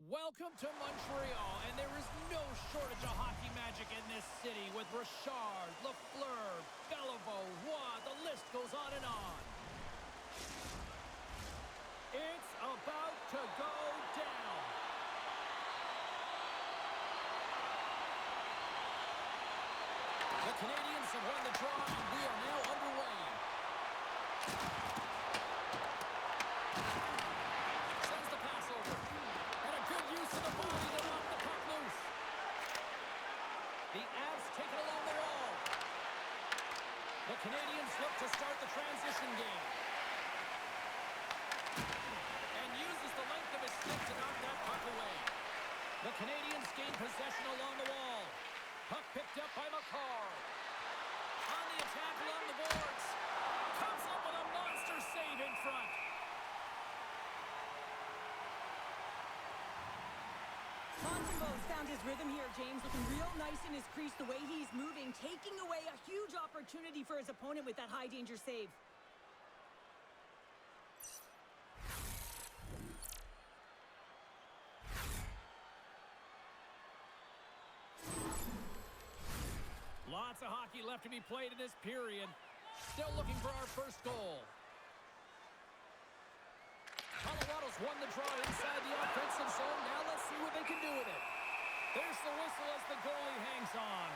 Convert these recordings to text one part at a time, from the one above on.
Welcome to Montreal, and there is no shortage of hockey magic in this city with Richard, Lafleur, Beliveau, Roy, the list goes on and on. It's about to go down. The Canadiens have won the draw, and we are now underway. Sends the pass over. And a good use of the body to knock the puck loose. The Avs take it along the wall. The Canadiens look to start the transition game. And uses the length of his stick to knock that puck away. The Canadiens gain possession along the wall. Puck picked up by McCarr. On the attack along the boards. Comes up with a monster save in front. Montembeault's found his rhythm here, James. Looking real nice in his crease, the way he's moving, taking away a huge opportunity for his opponent with that high-danger save. Lots of hockey left to be played in this period. Still looking for our first goal. Colorado's won the draw inside the offensive zone. Now let's see what they can do with it. There's the whistle as the goalie hangs on.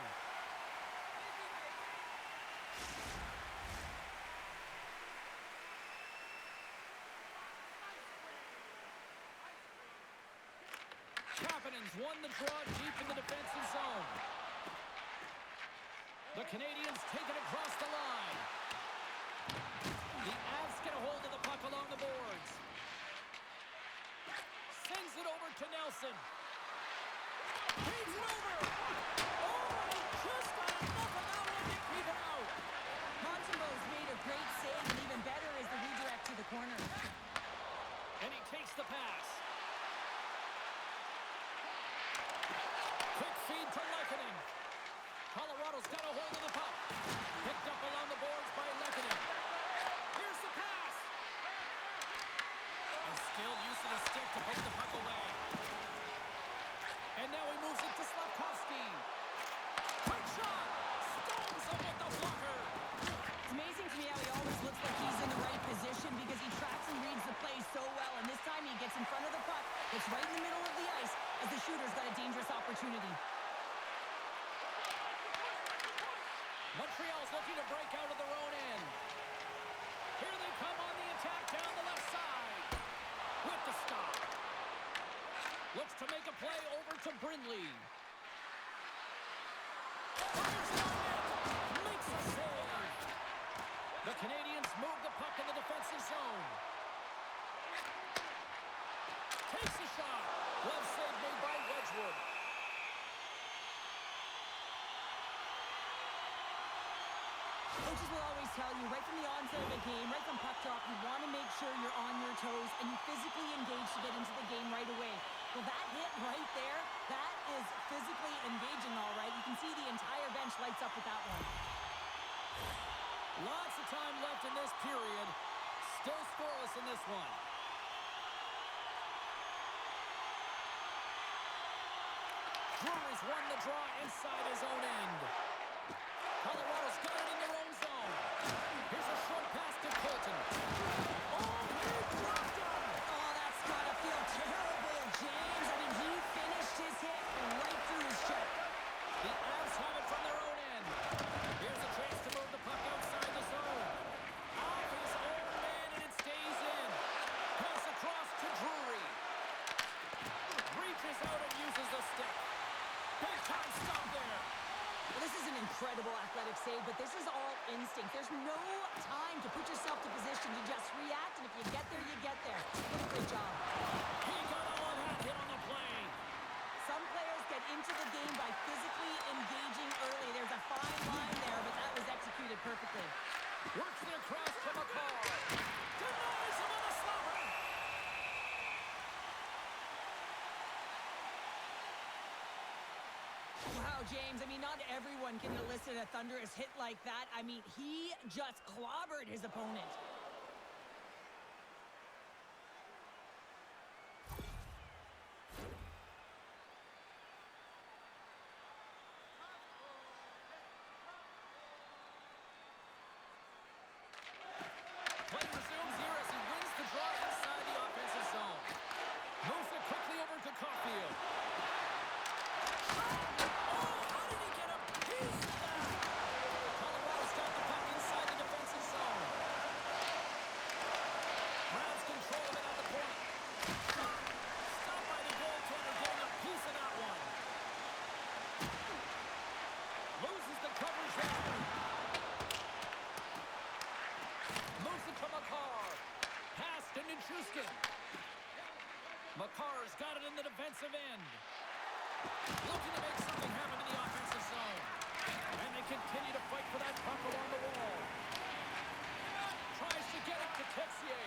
Kapanen's won the draw deep in the defensive zone. The Canadiens take it across the line. The Avs get a hold of the puck along the boards. Sends it over to Nelson. He's it over. Oh, he just got enough of that one to keep it out. Montembeault's made a great save, and even better is the redirect to the corner. And he takes the pass. Quick feed to Lehkonen. Colorado's got a hold of the puck. Picked up along the boards by Lehkonen. Here's the pass. A skilled use of the stick to poke the puck away. And now he moves it to Slafkovsky. Quick shot. Stones him with the blocker. It's amazing to me how he always looks like he's in the right position because he tracks and reads the play so well. And this time he gets in front of the puck. It's right in the middle of the ice as the shooter's got a dangerous opportunity. Montreal's looking to break out of their own end. Here they come on the attack down the left side. With the stop. Looks to make a play over to Brindley. Fires it on net. Makes a save. The Canadiens move the puck in the defensive zone. Takes a shot. Glove save made by Wedgwood. Coaches will always tell you, right from the onset of the game, right from puck drop, you want to make sure you're on your toes and you physically engage to get into the game right away. Well, that hit right there, that is physically engaging, all right. You can see the entire bench lights up with that one. Lots of time left in this period. Still scoreless in this one. Drury's won the draw inside his own end. Colorado's got it in their own zone. Here's a short pass to Colton. Oh, he dropped him! Oh, that's got to feel terrible, James. I mean, he finished his hit right through his check. The Avs have it from their own end. Here's a chance to move the puck outside the zone. Off his own man, and it stays in. Pass across to Drury. Reaches out and uses the stick. Big time stop there. Well, this is an incredible athletic save, but this is all instinct. There's no time to put yourself to position. You just react, and if you get there, you get there. What a great job. He got a one-hand hit on the play. Some players get into the game by physically engaging early. There's a fine line there, but that was executed perfectly. Works it across to McCarr. Denies him on the slapper. Wow, James, I mean, not everyone can elicit a thunderous hit like that. I mean, he just clobbered his opponent. scores. Got it in the defensive end. Looking to make something happen in the offensive zone. And they continue to fight for that puck along the wall. Tries to get it to Texier.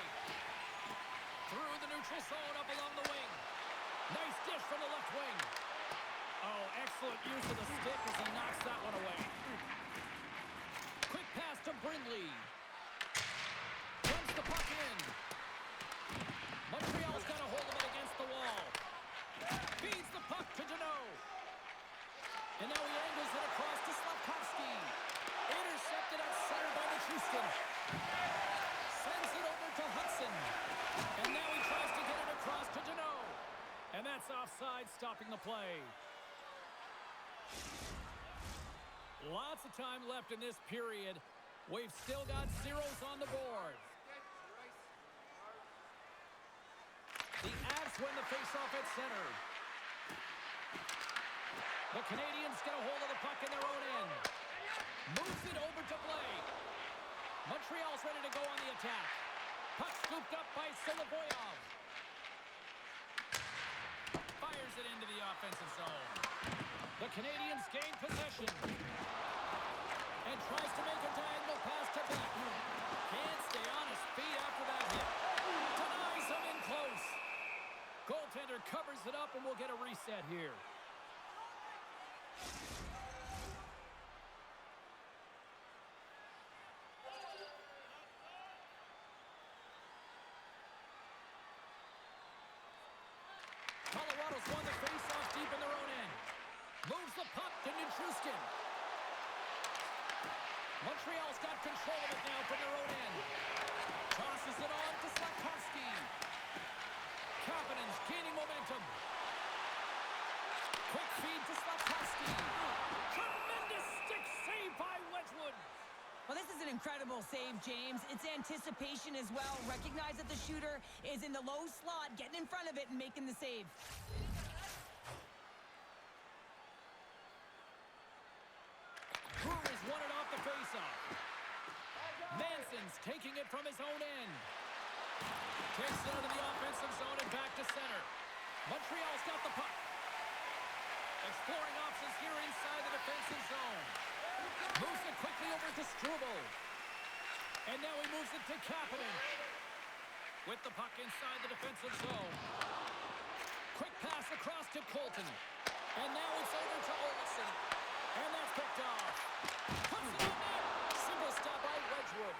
Through the neutral zone, up along the wing. Nice dish from the left wing. Oh, excellent use of the stick as he knocks that one away. Quick pass to Brindley. Runs the puck in. Montreal's got a hold of it against the wall. Feeds the puck to Deneau. And now he angles it across to Slafkovsky. Intercepted at center by Nichushkin. Sends it over to Hudson. And now he tries to get it across to Deneau. And that's offside, stopping the play. Lots of time left in this period. We've still got zeros on the board. The Avs win the faceoff at center. The Canadiens get a hold of the puck in their own end. Moves it over to Blake. Montreal's ready to go on the attack. Puck scooped up by Solovoyov. Fires it into the offensive zone. The Canadiens gain possession. And tries to make a diagonal pass to Beck. Can't stay on his feet after that hit. Denies him in close. Goaltender covers it up and we'll get a reset here. Colorado's won the face-off deep in their own end. Moves the puck to Nichushkin. Montreal's got control of it now from their own end. Tosses it on to Slafkovsky. Kapanen's gaining momentum. Quick feed to Slafkovsky. Tremendous stick save by Wedgwood. Well, this is an incredible save, James. It's anticipation as well. Recognize that the shooter is in the low slot, getting in front of it and making the save. Brewer's won it off the faceoff. Manson's taking it from his own end. Takes it out of the offensive zone and back to center. Montreal's got the puck. Exploring options here inside the defensive zone. Moves it quickly over to Struble. And now he moves it to Kapanen. With the puck inside the defensive zone. Quick pass across to Colton. And now it's over to Olsen. And that's picked off. Puts it on net. Simple stop by Wedgwood.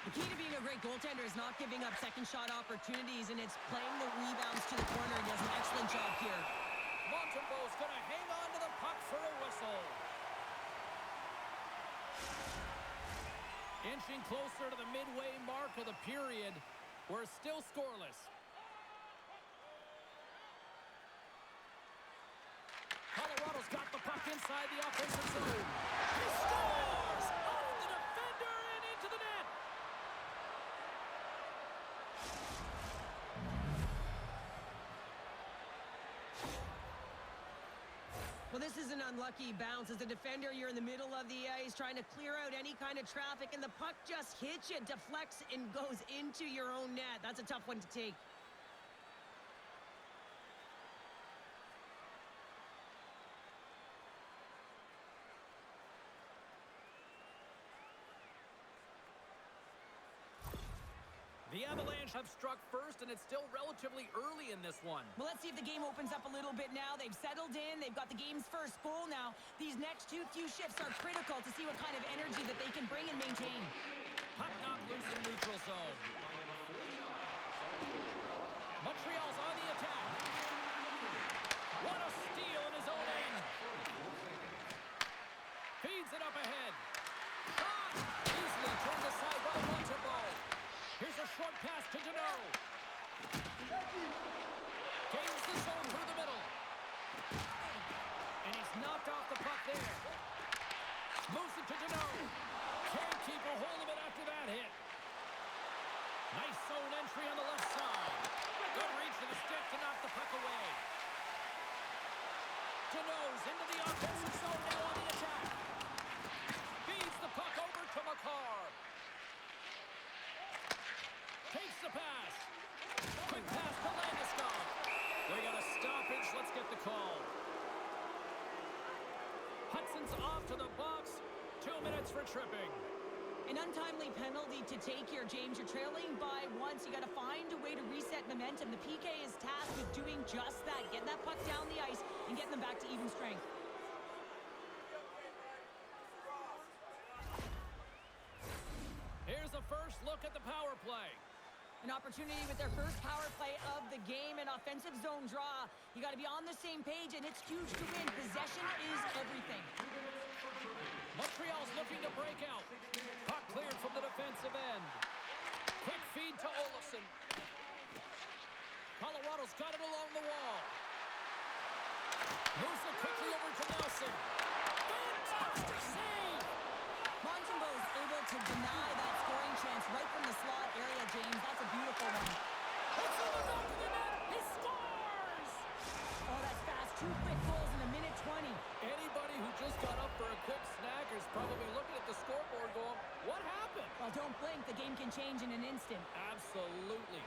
The key to being a great goaltender is not giving up second shot opportunities, and it's playing the rebounds to the corner. He does an excellent job here. Montembeau's going to hang on to the puck for a whistle. Inching closer to the midway mark of the period. We're still scoreless. Colorado's got the puck inside the offensive zone. He scores! Off the defender and into the net! Well, this is an unlucky bounce. As a defender, you're in the middle of the ice trying to clear out any kind of traffic, and the puck just hits you, deflects, and goes into your own net. That's a tough one to take. The Avalanche have struck first, and it's still relatively early in this one. Well, let's see if the game opens up a little bit now. They've settled in. They've got the game's first goal now. These next few shifts are critical to see what kind of energy that they can bring and maintain. Puck knocked loose in neutral zone. Montreal's on the attack. What a steal in his own end. Feeds it up ahead. Shot! Easily turned aside by Montembeau. Here's a short pass to Deneau. Gains the zone through the middle. And he's knocked off the puck there. Moves it to Deneau. Can't keep 2 minutes for tripping. An untimely penalty to take here, James. You're trailing by once. You got to find a way to reset momentum. The PK is tasked with doing just that, getting that puck down the ice and getting them back to even strength. Here's the first look at the power play. An opportunity with their first power play of the game, an offensive zone draw. You got to be on the same page, and it's huge to win. Possession is everything. Montreal's looking to break out. Puck cleared from the defensive end. Quick feed to Olofsson. Colorado's got it along the wall. Moves it quickly over to Nelson. Fantastic save! Montembeau's able to deny that scoring chance right from the slot area, James. That's a beautiful one. It's in the back of the net. He scores! Oh, that's fast. 2 quick goals in a minute 20. Anybody who just got up for a quick snack is probably looking at the scoreboard going, what happened? Well, don't blink. The game can change in an instant. Absolutely.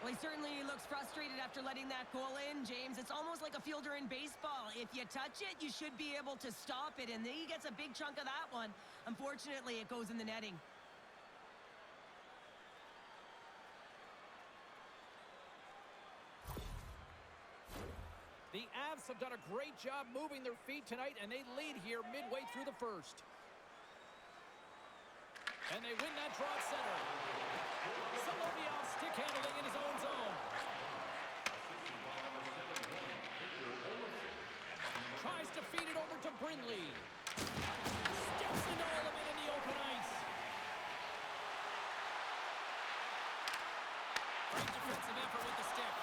Well, he certainly looks frustrated after letting that goal in, James. It's almost like a fielder in baseball. If you touch it, you should be able to stop it, and he gets a big chunk of that one. Unfortunately, it goes in the netting. The Avs have done a great job moving their feet tonight, and they lead here midway through the first. And they win that draw at center. Solovyov stick handling in his own zone. Tries to feed it over to Brindley. Steps into all of it in the open ice. Great defensive effort with the stick.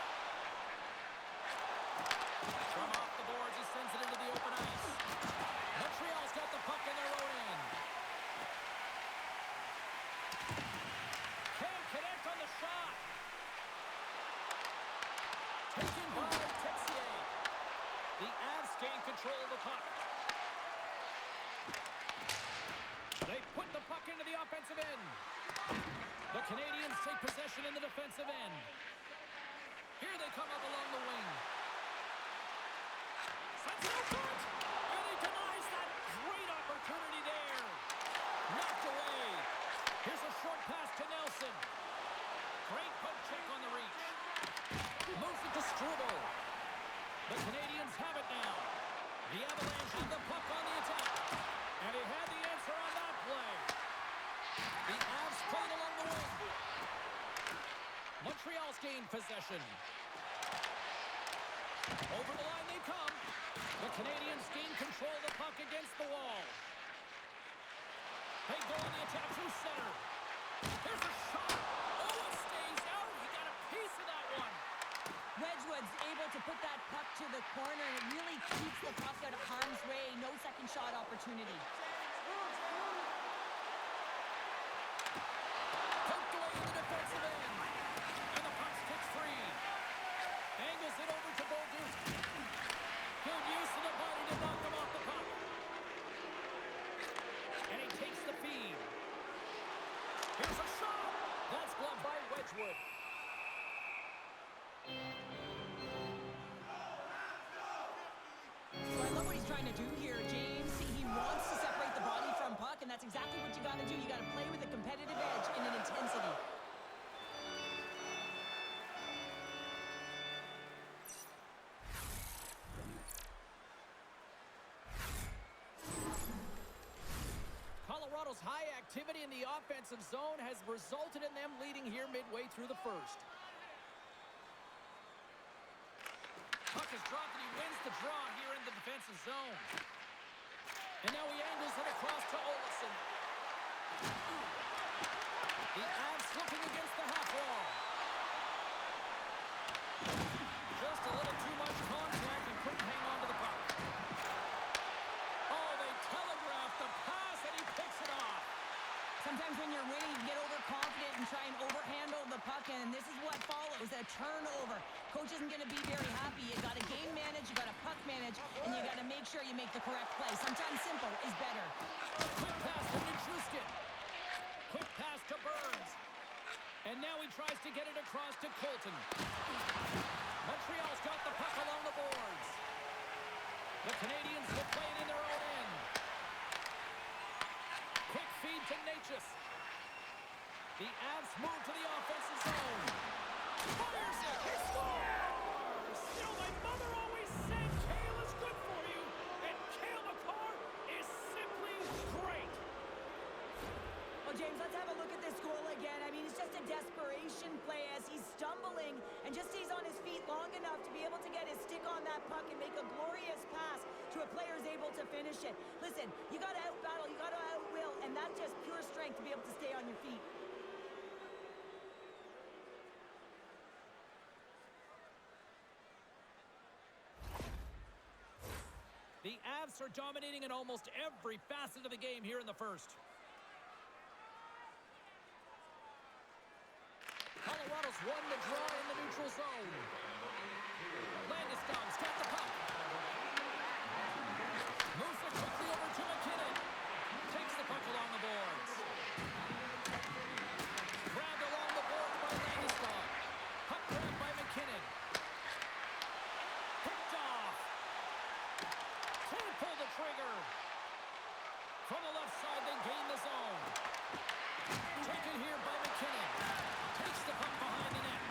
From off the boards, he sends it into the open ice. Montreal's got the puck in their own end. Can't connect on the shot. Taken by Texier. The Avs gain control of the puck. They put the puck into the offensive end. The Canadiens take possession in the defensive end. Here they come up along the wing. That's no good! And he denies that great opportunity there. Knocked away. Here's a short pass to Nelson. Great poke check on the reach. Moves it to Struble. The Canadiens have it now. The Avalanche have the puck on the attack. And he had the answer on that play. The Avs played along the wing. Montreal's gained possession. Over the line they come. The Canadiens gain control of the puck against the wall. They go on the attack through center. Here's a shot. Oh, it stays out. He got a piece of that one. Wedgwood's able to put that puck to the corner, and it really keeps the puck out of harm's way. No second shot opportunity. Poked away in the defensive end. And the puck sticks free. Angles it over to Bolduc. Good use of the body to knock him off the puck. And he takes the feed. Here's a shot. That's gloved by Wedgwood. So I love what he's trying to do here, James. He wants to separate the body from puck, and that's exactly what you got to do. You got to play with a competitive edge and an intensity. Colorado's high activity in the offensive zone has resulted in them leading here midway through the first. Puck is dropped and he wins the draw here in the defensive zone. And now he angles it across to Olofsson. The Avs looking against the half wall. Just a little too much contact and couldn't hang on to the puck. Oh, they telegraphed the pass and he picks it off. Sometimes when you're winning, you get overconfident and try and overhandle the puck, and this is what follows, a turnover. Coach isn't going to be very happy. You got to game manage, you got to puck manage, and you got to make sure you make the correct play. Sometimes simple is better. Quick pass to Nichushkin. Quick pass to Burns. And now he tries to get it across to Colton. Montreal's got the puck along the boards. The Canadiens will play it in their own end. feed tenacious. The Avs move to the offensive zone. Fires it. He scores! You know, my mother always said kale is good for you, and Cale Makar is simply great. Well, James, let's have a look at this goal again. I mean, it's just a desperation play as he's stumbling and just stays on his feet long enough to be able to get his stick on that puck and make a glorious pass to a player who's able to finish it. Listen, you got to out-battle, you got to out-will, and that's just pure strength to be able to stay on your feet. The Avs are dominating in almost every facet of the game here in the first. Colorado's won the draw in the neutral zone. Landeskog's got the puck. Moves it quickly over to McKinnon. Takes the puck along the boards. Grabbed along the boards by Landeskog. Puck grabbed by McKinnon. Picked off. Can't pull the trigger. From the left side, they gain the zone. Taken here by McKinnon. Takes the puck behind the net.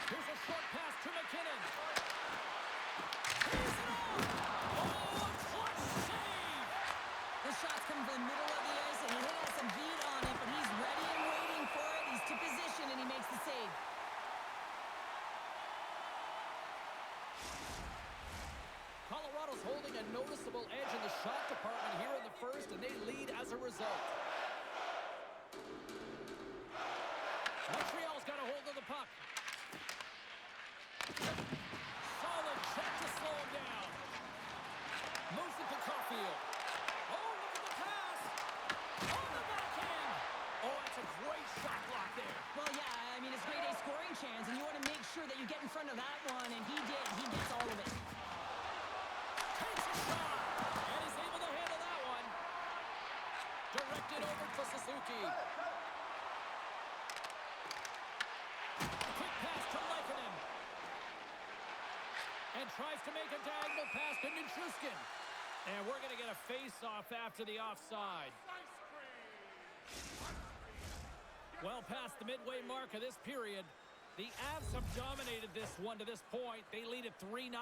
Here's a short pass to McKinnon. He's it on! Oh, a clutch save! The shot's come from the middle of the ice, and he has some heat on it, but he's ready and waiting for it. He's to position, and he makes the save. Colorado's holding a noticeable edge in the shot department here in the first, and they lead as a result. Montreal's got a hold of the puck. Solid check to slow him down. Moves it to Caulfield. Oh, look at the pass. On the backhand. Oh, that's a great shot block there. Well, yeah, I mean, it's grade A scoring chance, and you want to make sure that you get in front of that one, and he did. He gets all of it. Takes a shot, and is able to handle that one. Directed over to Suzuki. Quick pass to Lehkonen. And tries to make a diagonal pass to Nichushkin. And we're going to get a face-off after the offside. Well past the midway mark of this period, the Avs have dominated this one to this point. They lead at 3-0.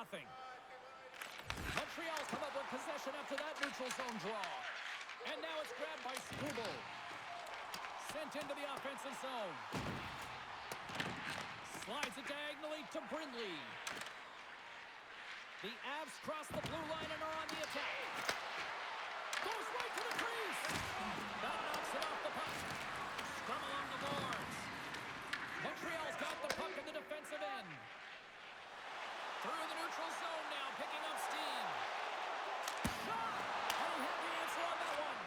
Montreal's come up with possession after that neutral zone draw. And now it's grabbed by Struble. Sent into the offensive zone. Slides it diagonally to Brindley. The Avs cross the blue line and are on the attack. Goes right to the crease. That knocks it off the puck. Scrum along the boards. Montreal's got the puck in the defensive end. Through the neutral zone now, picking up steam. Shot! I don't have the answer on that one.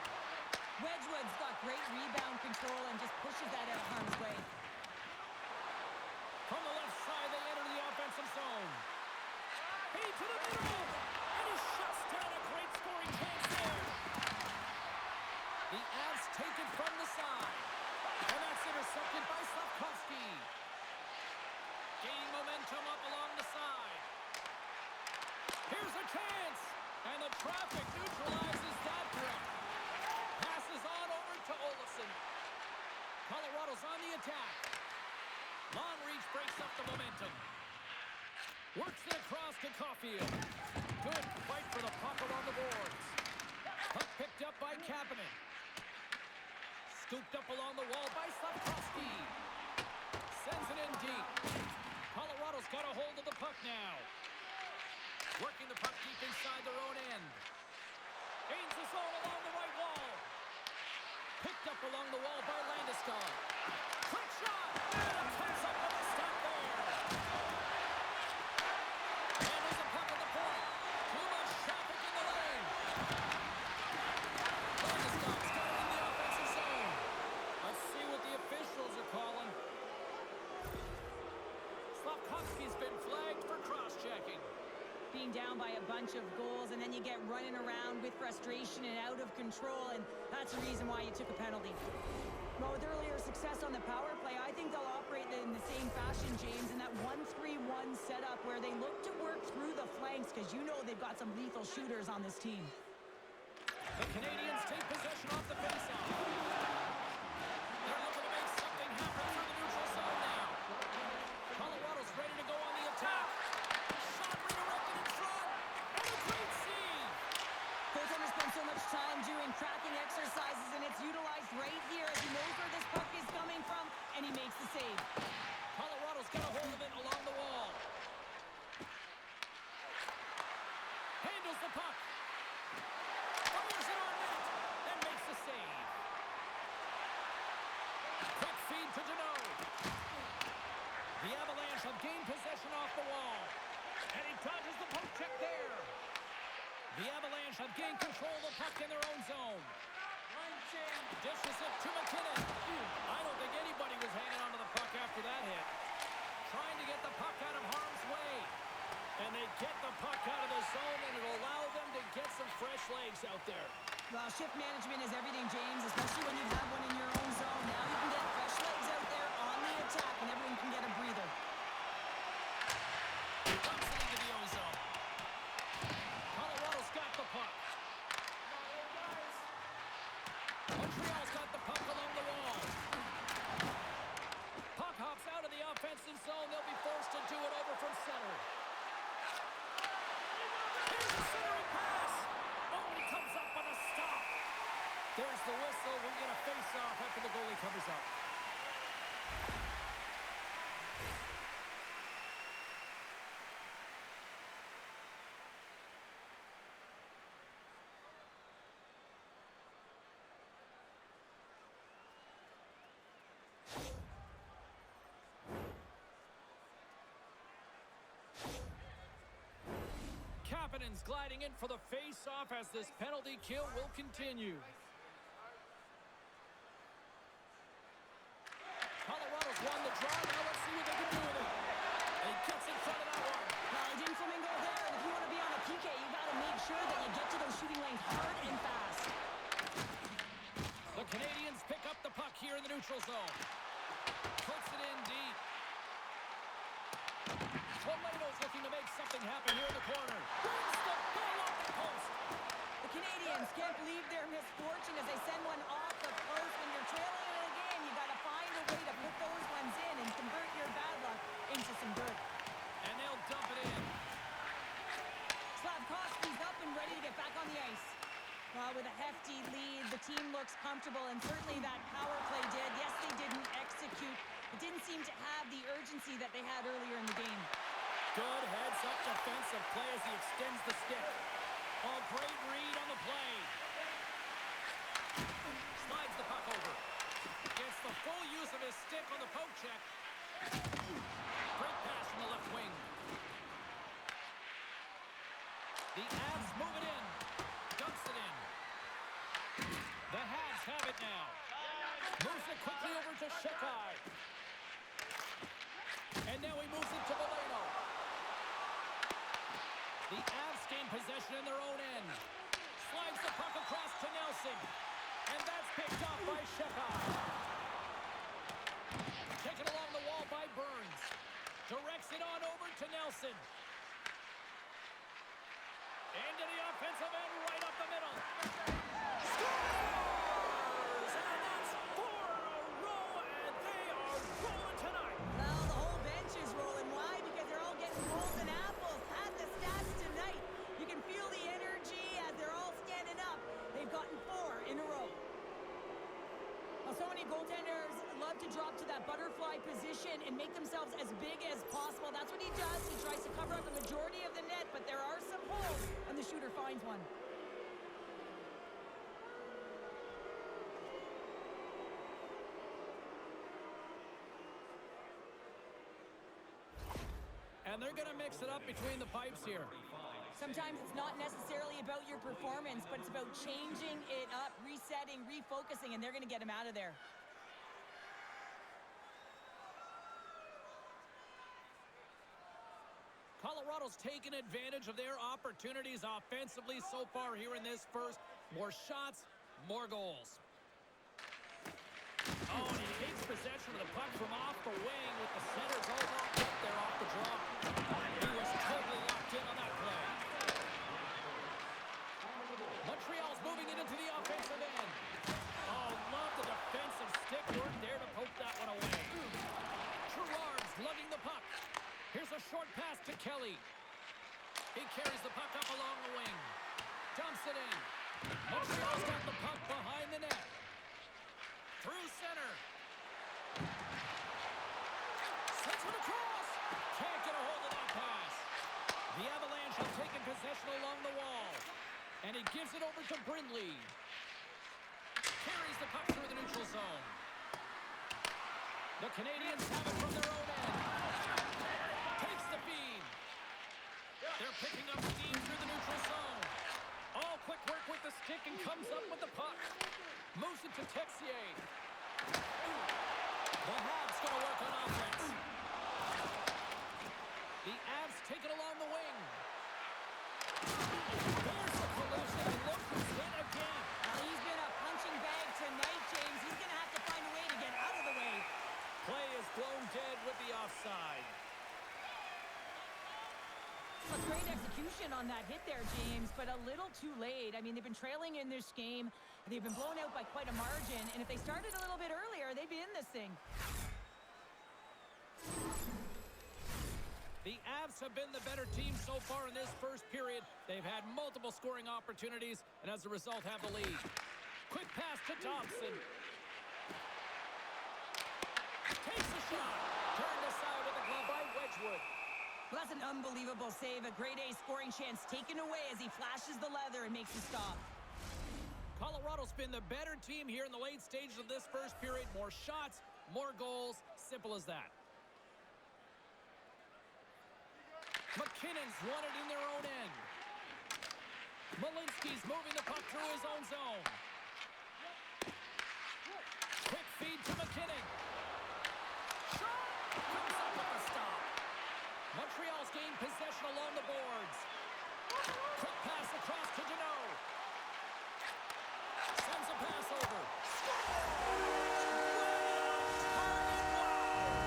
Wedgwood's got great rebound control and just pushes that out harm's way. From the left side, they enter the offensive zone. Feed to the middle! And he shuts down a great scoring chance there. The Avs take it from the side. And that's intercepted by Slavkovsky. Gaining momentum up along the side. Here's a chance. And the traffic neutralizes that threat. Passes on over to Olofsson. Colorado's on the attack. Long reach breaks up the momentum. Works it across to Caulfield. Good fight for the puck along the boards. Puck picked up by Kapanen. Scooped up along the wall by Slavkovsky. Sends it in deep. Colorado's got a hold of the puck now. Working the puck deep inside their own end. Gains the zone along the right wall. Picked up along the wall by Landeskog. Quick shot! And it comes up with a stop there. And there's a puck at the point. Too much traffic in the lane. Landeskog's got it in the offensive zone. Let's see what the officials are calling. Slavkovsky's been flagged for cross-checking. Being down by a bunch of goals, and then you get running around with frustration and out of control, and that's the reason why you took a penalty. Well, with earlier success on the power play, I think they'll operate in the same fashion, James, in that 1-3-1 setup where they look to work through the flanks because you know they've got some lethal shooters on this team. The Canadiens take possession off the faceoff. gain possession off the wall. And he dodges the poke check there. The Avalanche have gained control of the puck in their own zone. Dishes it to McKinnon. I don't think anybody was hanging onto the puck after that hit. Trying to get the puck out of harm's way. And they get the puck out of the zone, and it'll allow them to get some fresh legs out there. Well, shift management is everything, James, especially when you have one in your own zone. Now you can get fresh legs out there on the attack, and everyone can get a breather. Dumps it into the ozone. Colorado's got the puck. Montreal's got the puck along the wall. Puck hops out of the offensive zone. They'll be forced to do it over from center. Here's the centering pass. Oh, he comes up on a stop. There's the whistle. We'll get a face-off after the goalie covers up. Kapanen's gliding in for the face-off as this penalty kill will continue. Colorado's won the draw. Now let's see what they can do with it. And he gets in front of that one. Well, he didn't flamingo there, and if you want to be on a PK, you got to make sure that you get to those shooting lanes hard and fast. The Canadiens pick up the puck here in the neutral zone. Puts it in deep. Toledo's looking to make something happen here in the corner. Brings the ball off the post. The Canadiens can't believe their misfortune as they send one off the post. When you're trailing in a game, you got to find a way to put those ones in and convert your bad luck into some good. And they'll dump it in. Slavkovsky's up and ready to get back on the ice. With a hefty lead, the team looks comfortable, and certainly that power play did. Yes, they didn't execute. It didn't seem to have the urgency that they had earlier in the game. Good heads-up defensive play as he extends the stick. Oh, great read on the play. Slides the puck over. Gets the full use of his stick on the poke check. Great pass from the left wing. The Avs move it in. Dumps it in. The Habs have it now. Moves it quickly over to Shekai. And now he moves it to Valeno. The Avs gain possession in their own end. Slides the puck across to Nelson. And that's picked up by Shekai. Taken along the wall by Burns. Directs it on over to Nelson. Into the offensive end, right up the middle. Scores! And that's 4 in a row, and they are rolling tonight. Well, the whole bench is rolling. Why? Because they're all getting golden apples. At the stats tonight, you can feel the energy as they're all standing up. They've gotten 4 in a row. Well, so many goaltenders love to drop to that butterfly position and make themselves as big as possible. That's what he does. He tries to cover up the majority of the net, but there are some holes, and the shooter finds one. And they're going to mix it up between the pipes here. Sometimes it's not necessarily about your performance, but it's about changing it up, resetting, refocusing, and they're going to get him out of there. Colorado's taken advantage of their opportunities offensively so far here in this first. More shots, more goals. Oh, and he takes possession of the puck from off the wing with the centers all locked up there off the draw. He was totally locked in on that play. Montreal's moving it into the offensive end. Oh, love the defensive stick work there to poke that one away. Gerard's lugging the puck. Here's a short pass to Kelly. He carries the puck up along the wing. Dumps it in. Montreal's got the puck behind the net. Through center. Sends it across. Can't get a hold of that pass. The Avalanche have taken possession along the wall. And he gives it over to Brindley. Carries the puck through the neutral zone. The Canadiens have it from their own end. They're picking up steam through the neutral zone. All quick work with the stick and comes up with the puck. Moves it to Texier. The Habs going to work on offense. The Avs take it along the wing. There's the collision. And look who's hit again. He's been a punching bag tonight, James. He's going to have to find a way to get out of the way. Play is blown dead with the offside. A great execution on that hit there, James, but a little too late. I mean, they've been trailing in this game. They've been blown out by quite a margin, and if they started a little bit earlier, they'd be in this thing. The Avs have been the better team so far in this first period. They've had multiple scoring opportunities, and as a result have the lead. Quick pass to Thompson. Takes a shot. Turned aside with a glove by Wedgwood. Well, that's an unbelievable save. A grade A scoring chance taken away as he flashes the leather and makes a stop. Colorado's been the better team here in the late stages of this first period. More shots, more goals. Simple as that. McKinnon's won it in their own end. Malinsky's moving the puck through his own zone. Quick feed to McKinnon. Shot! Comes up with a stop. Montreal's gained possession along the boards. Quick pass across to Deneau. Sends a pass over.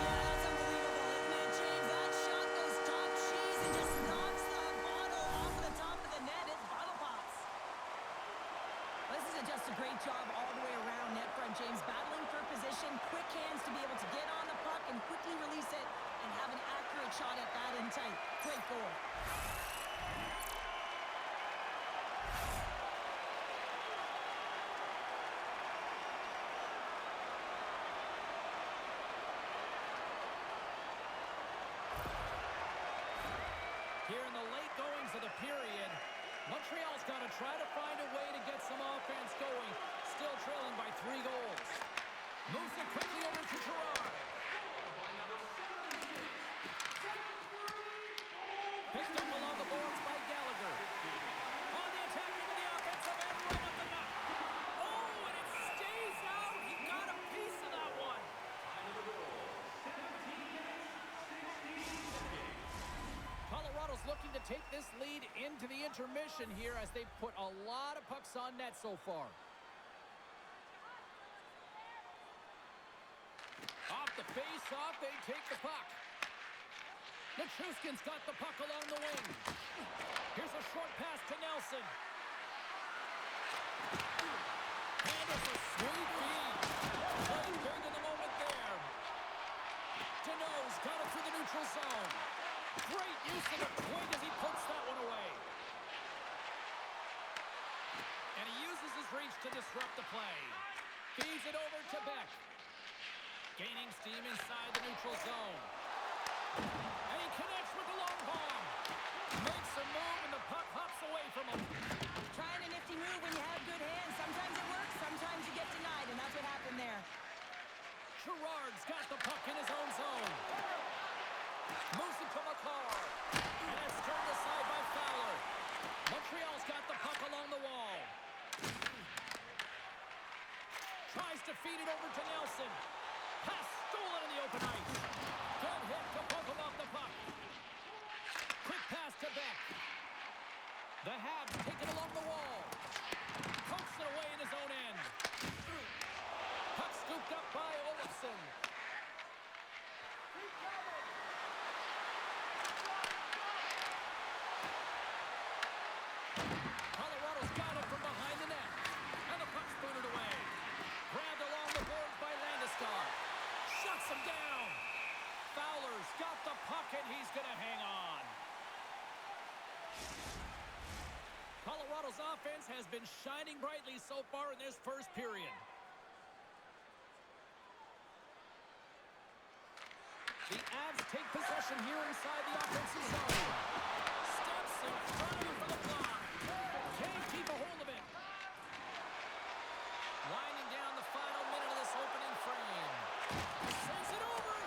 Yeah, that's unbelievable, isn't it, James? That shot goes top cheese and just knocks the bottle off the top of the net. It bottle pops. This is just a great job all the way around net front, James. Battling for position, quick hands to be able to get on the puck and quickly release it and have an accurate shot at that in tight. Great goal. Here in the late goings of the period, Montreal's got to try to find a way to get some offense going. Still trailing by 3 goals. Moves it quickly over to Gerard. Picked up along the boards by Gallagher. On the attack into the offensive end, right up the net. Oh, and it stays out. He got a piece of that one. Colorado's looking to take this lead into the intermission here as they've put a lot of pucks on net so far. Off the face-off, they take the puck. Nichushkin's got the puck along the wing. Here's a short pass to Nelson. Handles a sweet feed. Playing big in the moment there. Deneau's got it through the neutral zone. Great use of the twig as he puts that one away. And he uses his reach to disrupt the play. Feeds it over to Beck. Gaining steam inside the neutral zone. And he connects with the long bomb. Makes a move and the puck hops away from him. Trying a nifty move when you have good hands. Sometimes it works, sometimes you get denied, and that's what happened there. Gerard's got the puck in his own zone. Moves it to McCarr. And it's turned aside by Fowler. Montreal's got the puck along the wall. Tries to feed it over to Nelson. Pass stolen in the open ice. Good hit to poke him off the puck. Quick pass to Beck. The Habs take it along the wall. Pokes it away in his own end. Puck scooped up by Olofsson. Colorado's got it from behind the net. And the puck's booted away. Grabbed along the boards by Landeskog. Shuts him down. Fowler's got the puck and he's going to hang on. Colorado's offense has been shining brightly so far in this first period. The Avs take possession here inside the offensive zone. Steps in front of him for the block. Can't keep a hold of it. Winding down the final minute of this opening frame. Sends it over.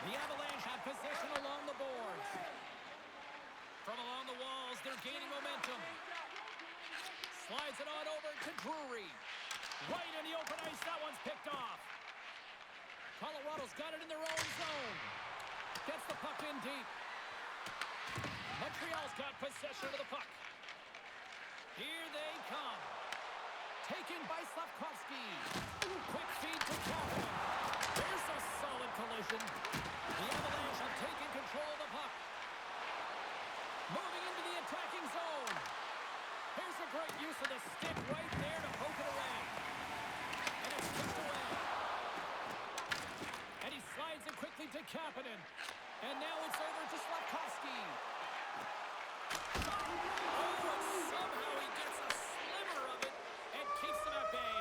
The Avalanche have possession along the boards. From along the walls, they're gaining momentum. Slides it on over to Drury. Right in the open ice, that one's picked off. Colorado's got it in their own zone. Gets the puck in deep. Montreal's got possession of the puck. Here they come. Taken by Slavkovsky. Quick feed to Kapanen. There's a solid collision. The Avalanche have taken control of the puck. Moving into the attacking zone. Here's a great use of the stick right there to poke it away. And it's kicked away. And he slides it quickly to Kapanen. And now it's over to Slavkovsky. Oh, and somehow he gets a sliver of it and keeps them at bay.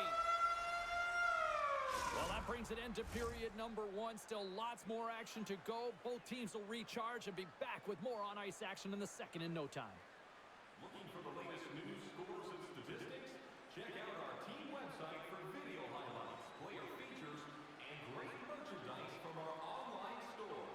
Well, that brings an end to period number 1. Still lots more action to go. Both teams will recharge and be back with more on-ice action in the second in no time. Looking for the latest news, scores, and statistics? Check out our team website for video highlights, player features, and great merchandise from our online store.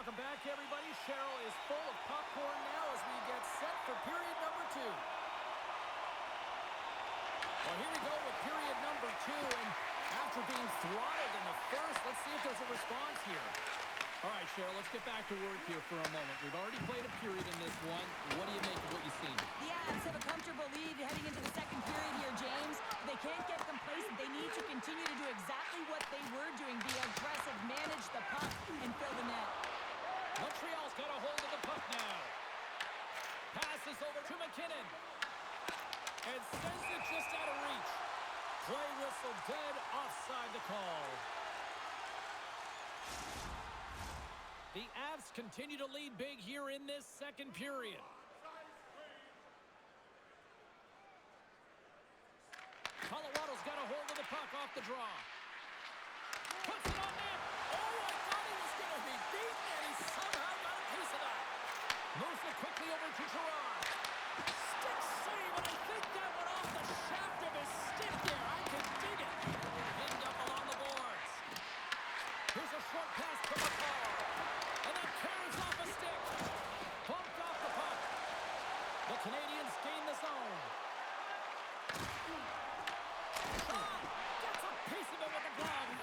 Welcome back, everybody. Cheryl is full of popcorn now as we get set for period number 2. Well, here we go with period number 2, and after being throttled in the first, let's see if there's a response here. All right, Cheryl, let's get back to work here for a moment. We've already played a period in this one. What do you make of what you've seen? The Avs have a comfortable lead heading into the second period here, James. They can't get complacent. They need to continue to do exactly what they were doing, be aggressive, manage the puck, and fill the net. Montreal's got a hold of the puck now. Passes over to McKinnon. And sends it just out of reach. Play whistle dead, offside the call. The Avs continue to lead big here in this second period. Colorado's got a hold of the puck off the draw. Puts it on net. Oh, I thought he was going to be beaten, and he somehow got a piece of that. Moves it quickly over to Gerard. Stick save, and I think that went off the shaft of his stick there. I can dig it. Pinned up along the boards. Here's a short pass to McCall. And that carries off a stick. Bumped off the puck. The Canadiens gain the zone. Shot. Gets a piece of it with the glove.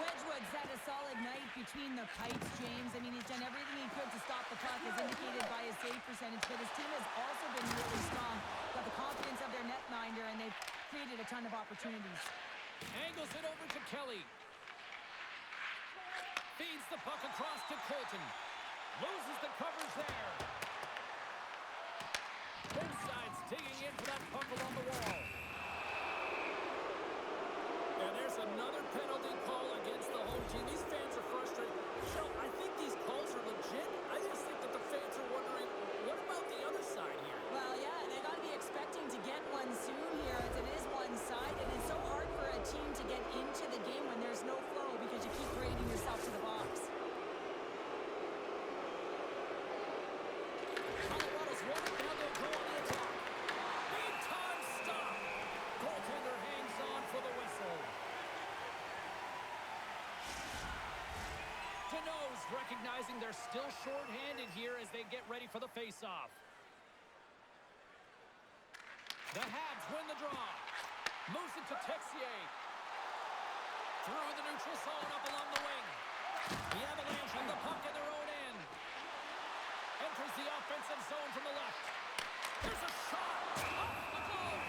Wedgwood's had a solid night between the pipes, James. I mean, he's done everything he could to stop the puck, as indicated by his save percentage. But his team has also been really strong. Got the confidence of their netminder, and they've created a ton of opportunities. Angles it over to Kelly. Feeds the puck across to Colton. Loses the coverage there. Both sides digging in for that puck along the wall. And there's another penalty call against the home team. These fans are frustrated. So I think these calls are legit. I just think that the fans are wondering, what about the other side here? Well, yeah, they got to be expecting to get one soon here, as it is one-sided. It's so hard for a team to get into the game when there's no flow because you keep parading yourself to the box. Colorado's won it. Now they'll go on the attack. Big time stop. Goaltender hangs on for the whistle. Deneau's recognizing they're still short-handed here as they get ready for the face-off. The Habs win the draw. Moves it to Texier. Through the neutral zone up along the wing. The Avalanche have the puck in their own end. Enters the offensive zone from the left. There's a shot. Off the glove.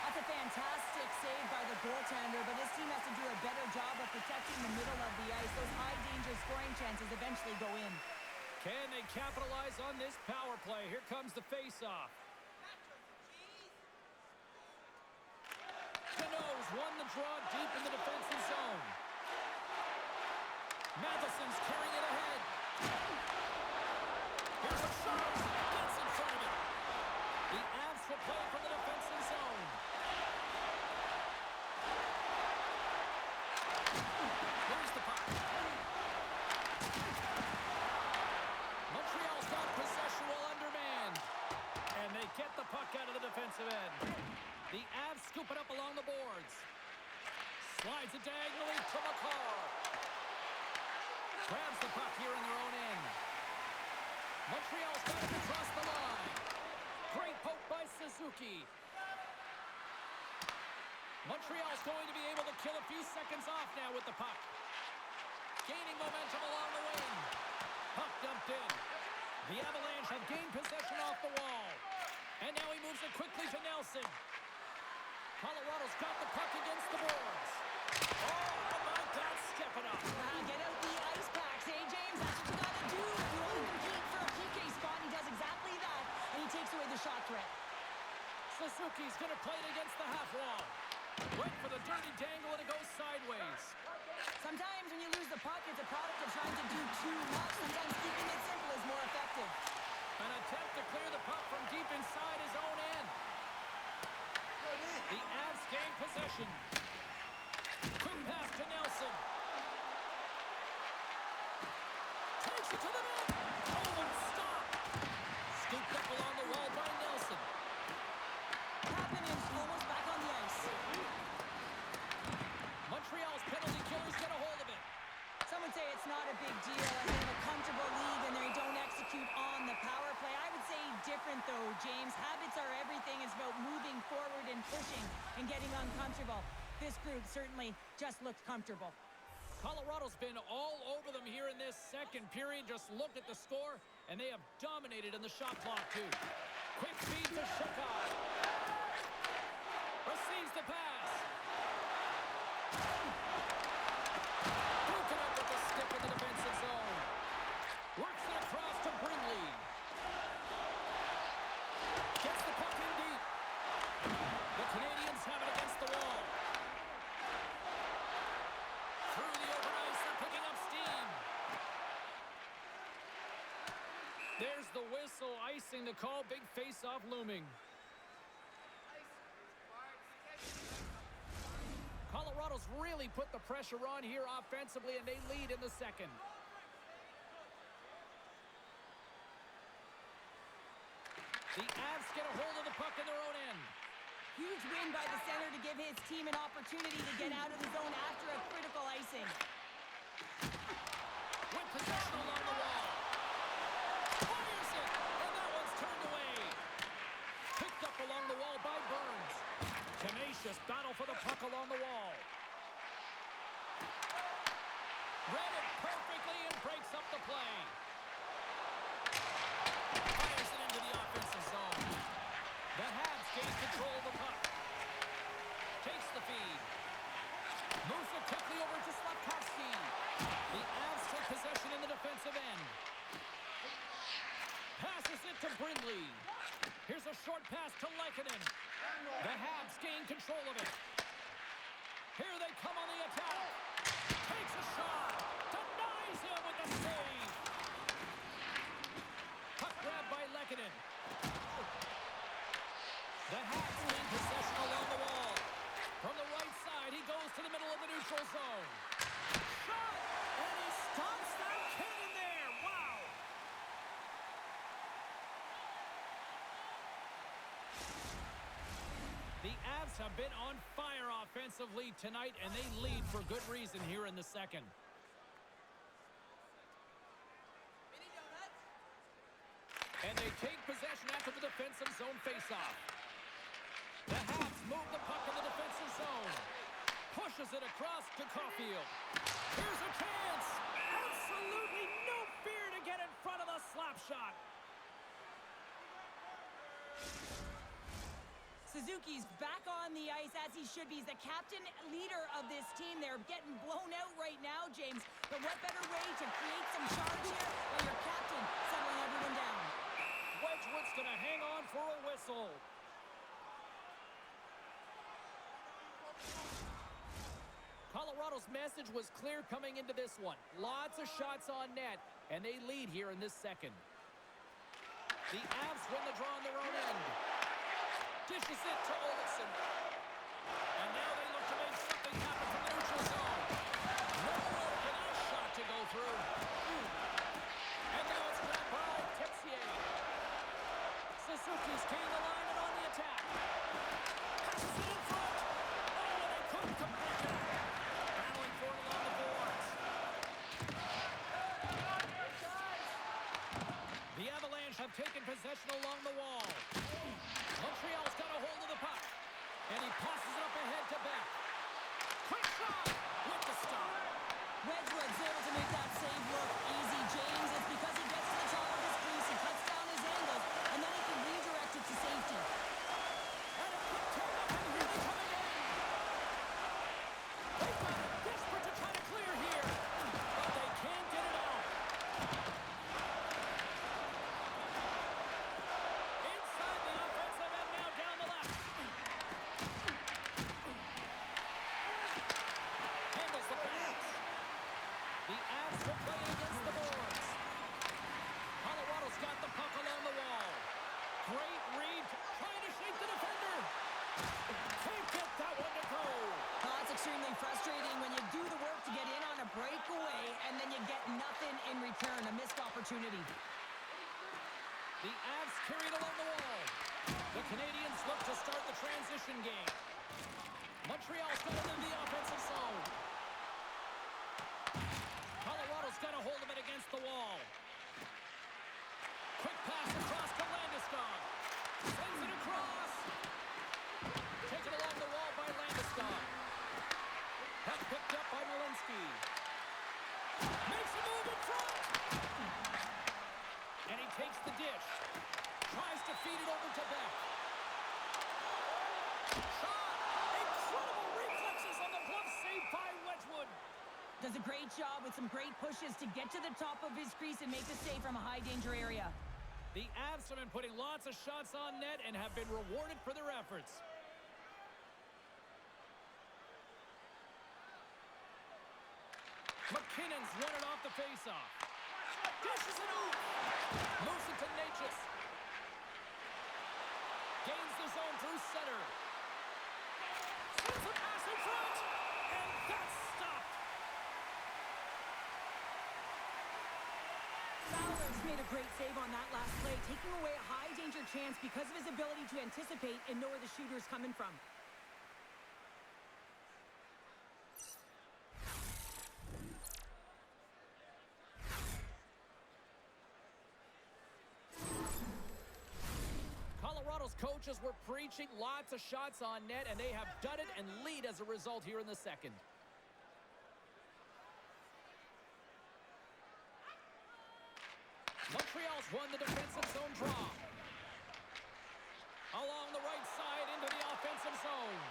That's a fantastic save by the goaltender, but his team has to do a better job of protecting the middle of the ice. Those high-danger scoring chances eventually go in. Can they capitalize on this power play? Here comes the face-off. Deneau's won the draw deep in the defensive zone. Matheson's carrying it ahead. Here's a shot. Gets in front of it. The Avs will play from the defensive zone. Here's the puck. Montreal's got possession while undermanned. And they get the puck out of the defensive end. The Avs scoop it up along the boards. Slides it diagonally to McCall. Grabs the puck here in their own end. Montreal's got it across the line. Great poke by Suzuki. Montreal's going to be able to kill a few seconds off now with the puck. Gaining momentum along the wing. Puck dumped in. The Avalanche have gained possession off the wall. And now he moves it quickly to Nelson. Colorado's got the puck against the boards. Oh, how about that stepping up? Get out the ice packs, eh, James? That's what you got to do. If you want to compete for a PK spot, he does exactly that, and he takes away the shot threat. Suzuki's going to play it against the half wall. Went for the dirty dangle, and it goes sideways. Sometimes when you lose the puck, it's a product of trying to do too much. Sometimes keeping it simple is more effective. An attempt to clear the puck from deep inside his own end. The Avs gain possession. Quick pass to Nelson. Takes it to the net. Oh, and stop. Scooped up along the wall by Nelson. Happening, almost back on the ice. Montreal's penalty killers get a hold of it. Some would say it's not a big deal, and they have a comfortable different, though, James. Habits are everything. It's about moving forward and pushing and getting uncomfortable. This group certainly just looked comfortable. Colorado's been all over them here in this second period. Just look at the score, and they have dominated in the shot clock, too. Quick feed to Shukov. Receives the pass. Broken up with the stick in the defensive zone. Works it across to Brinley. Gets the puck in deep. The Canadiens have it against the wall. Through the open ice, they're picking up steam. There's the whistle, icing the call. Big face-off looming. Colorado's really put the pressure on here offensively, and they lead in the second. The Avs get a hold of the puck in their own end. Huge win by the center to give his team an opportunity to get out of the zone after a critical icing. With possession along the wall. Fires it, and that one's turned away. Picked up along the wall by Burns. Tenacious battle for the puck along the wall. Read it perfectly and breaks up the play. Fires it into the offensive zone. The Habs gain control of the puck. Takes the feed. Moves it quickly over to Slavkovsky. The Avs take possession in the defensive end. Passes it to Brindley. Here's a short pass to Lehkonen. The Habs gain control of it. Here they come on the attack. Takes a shot. Denies him with the save. Puck grab by Lehkonen. The Habs gain possession along the wall. From the right side, he goes to the middle of the neutral zone. Shot! And he stops that cannon there. Wow! The Avs have been on fire offensively tonight, and they lead for good reason here in the second. And they take possession after the defensive zone faceoff. The Habs move the puck in the defensive zone. Pushes it across to Caulfield. Here's a chance. Absolutely no fear to get in front of the slap shot. Suzuki's back on the ice as he should be. He's the captain leader of this team. They're getting blown out right now, James. But what better way to create some charge here while your captain settling everyone down? Wedgwood's going to hang on for a whistle. Colorado's message was clear coming into this one. Lots of shots on net, and they lead here in this second. The Avs win the draw on their own end. Dishes it to Olsen. And now they look to make something happen from the neutral zone. No open, a shot to go through. And now it's grabbed by Texier. Suzuki's gained the line and on the attack. Passes it in front. Oh, and they couldn't complete it. Battling for it along the boards. The Avalanche have taken possession along the wall. Montreal's got a hold of the puck. And he passes it up ahead to Beck. Quick shot with the stop. Wedgwood's able to make that save look easy, James. It's because he gets to the top of his crease, he cuts down his angles, and then he can redirect it to safety. And a quick turn up, and here they come again. They've got it desperate to try to clear here. But they can't get it out. Inside the offensive end now down the left. Handles the pass. The Avs will play it against the boards. Colorado's got the puck along the wall. Great read, trying to shake the defender. Can't get that one to go. Oh, it's extremely frustrating when you do the work to get in on a breakaway and then you get nothing in return, a missed opportunity. The Avs carried along the wall. The Canadiens look to start the transition game. Montreal's got it in the offensive zone. Colorado's got a hold of it against the wall. Quick pass across to Landeskog. Takes the dish. Tries to feed it over to Beck. Shot! Incredible reflexes on the glove save by Wedgwood. Does a great job with some great pushes to get to the top of his crease and make the save from a high-danger area. The Avs have been putting lots of shots on net and have been rewarded for their efforts. McKinnon's won it off the faceoff. Dishes it out. Moves it to Natchez. Gains the zone through center. Sends a pass in front. And that's stopped. Fowler's made a great save on that last play, taking away a high-danger chance because of his ability to anticipate and know where the shooter is coming from. Colorado's coaches were preaching lots of shots on net, and they have done it and lead as a result here in the second. Montreal's won the defensive zone draw. Along the right side into the offensive zone.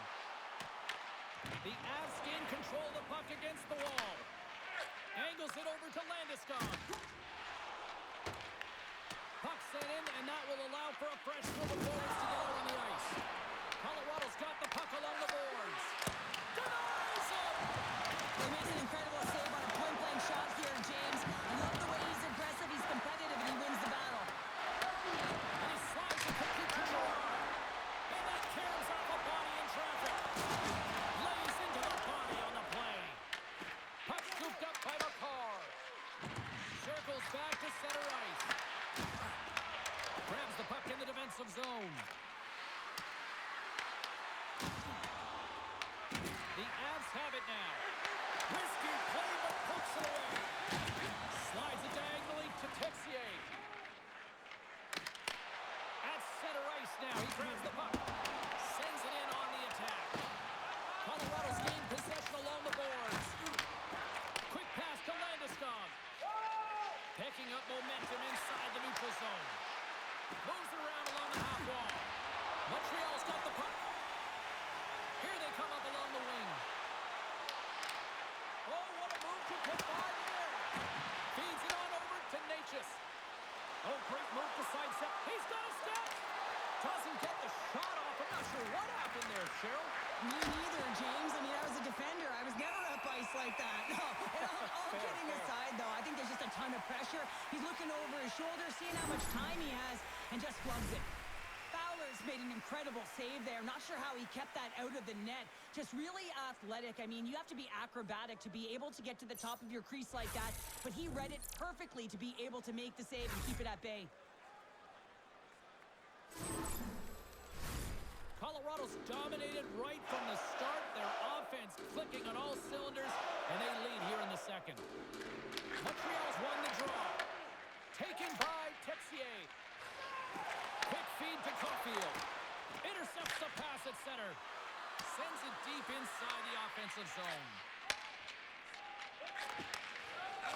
The Avs gain control of the puck against the wall. Angles it over to Landeskog. Puck sent in, and that will allow for a fresh group of forwards together on the ice. Colorado's got the puck along the boards. Denies him! He makes an incredible save on a point-blank shot here, James. I love the way he's aggressive, he's competitive, and he wins the battle. And he slides the puck to Gerard. And that caroms off a body in traffic. Lays into the body on the play. Puck scooped up by McCarr. Circles back to center ice. Grabs the puck in the defensive zone. The Avs have it now. Risky play, but pokes it away. Slides it diagonally to Texier. At center ice now. He grabs the puck. Sends it in on the attack. Colorado's gained possession along the boards. Quick pass to Landeskog. Picking up momentum inside the neutral zone. Moves it around along the half wall. Montreal's got the puck. Here they come up along the wing. Oh, what a move to put by there. Feeds it on over to Natchez. Oh, great move to sidestep. He's got a step. Doesn't get the shot off. I'm not sure what happened there, Cheryl. Me neither, James. I mean, I was a defender. I was never up ice like that. No, and all kidding aside, though, I think there's just a ton of pressure. He's looking over his shoulder, seeing how much time he has, and just flubs it. Fowler's made an incredible save there. Not sure how he kept that out of the net. Just really athletic. I mean, you have to be acrobatic to be able to get to the top of your crease like that, but he read it perfectly to be able to make the save and keep it at bay. Colorado's dominated right from the start. Their offense clicking on all cylinders, and they lead here in the second. Montreal's won the draw. Taken by Texier. Quick feed to Caulfield. Intercepts the pass at center. Sends it deep inside the offensive zone.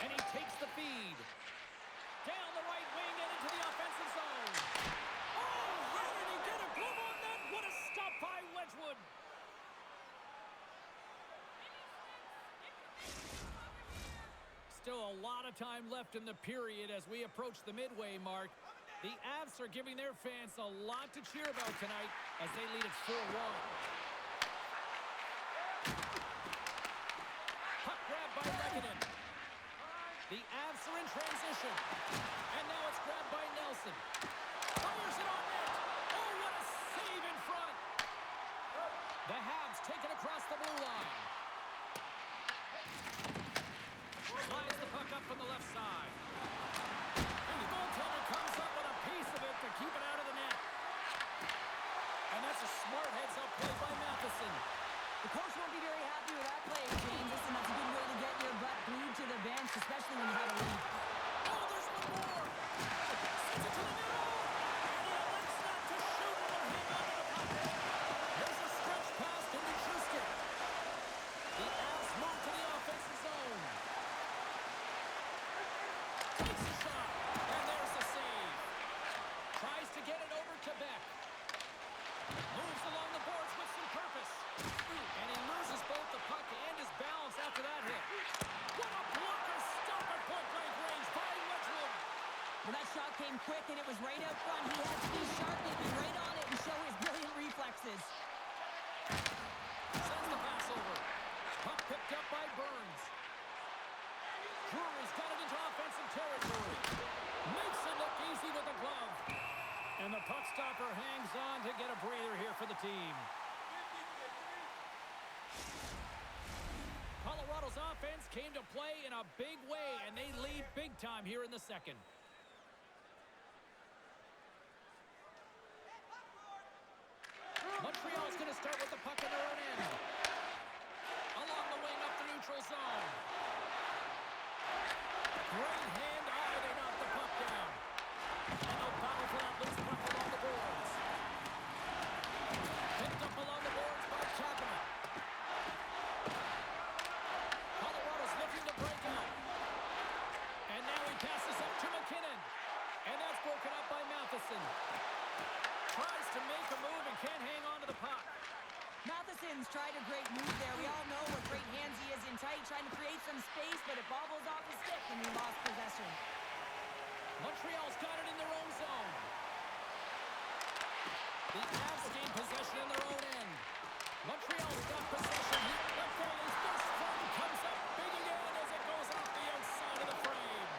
And he takes the feed. Down the right wing and into the offensive zone. Oh, where did he get a glove on that? What a stop by Wedgwood. Still a lot of time left in the period as we approach the midway mark. The Avs are giving their fans a lot to cheer about tonight as they lead at 4-1. Puck grabbed by Lehkonen. The Avs are in transition. And now it's grabbed by Nelson. Fires it on net. Oh, what a save in front. The Habs take it across the blue line. Slides the puck up from the left side. And the goaltender comes up with a piece of it to keep it out of the net. And that's a smart heads-up play by Matheson. The coach won't be very happy with that play, James. Listen, that's a good way to get your butt glued to the bench, especially when you have a lead. Oh, there's one more. Sends it to the net. and it was right out front. He had to be sharp and be right on it and show his brilliant reflexes. Sends the pass over. Puck picked up by Burns. Drury's got it into offensive territory. Makes it look easy with the glove. And the puck stopper hangs on to get a breather here for the team. Colorado's offense came to play in a big way, and they lead big time here in the second. Montreal's going to start with the puck in their own end. Along the wing up the neutral zone. Great hand. They knock the puck down. And no battle for that loose puck along the boards. Picked up along the boards by Chapman. Colorado's looking to break out. And now he passes up to McKinnon. And that's broken up by Matheson. Tries to make a move and can't hang on to the puck. Matheson's tried a great move there. We all know what great hands he is in tight, trying to create some space, but it bobbles off his stick and he lost possession. Montreal's got it in their own zone. The Avs gain possession in their own end. Montreal's got possession. The goalie's first front comes up big again as it goes off the outside of the frame.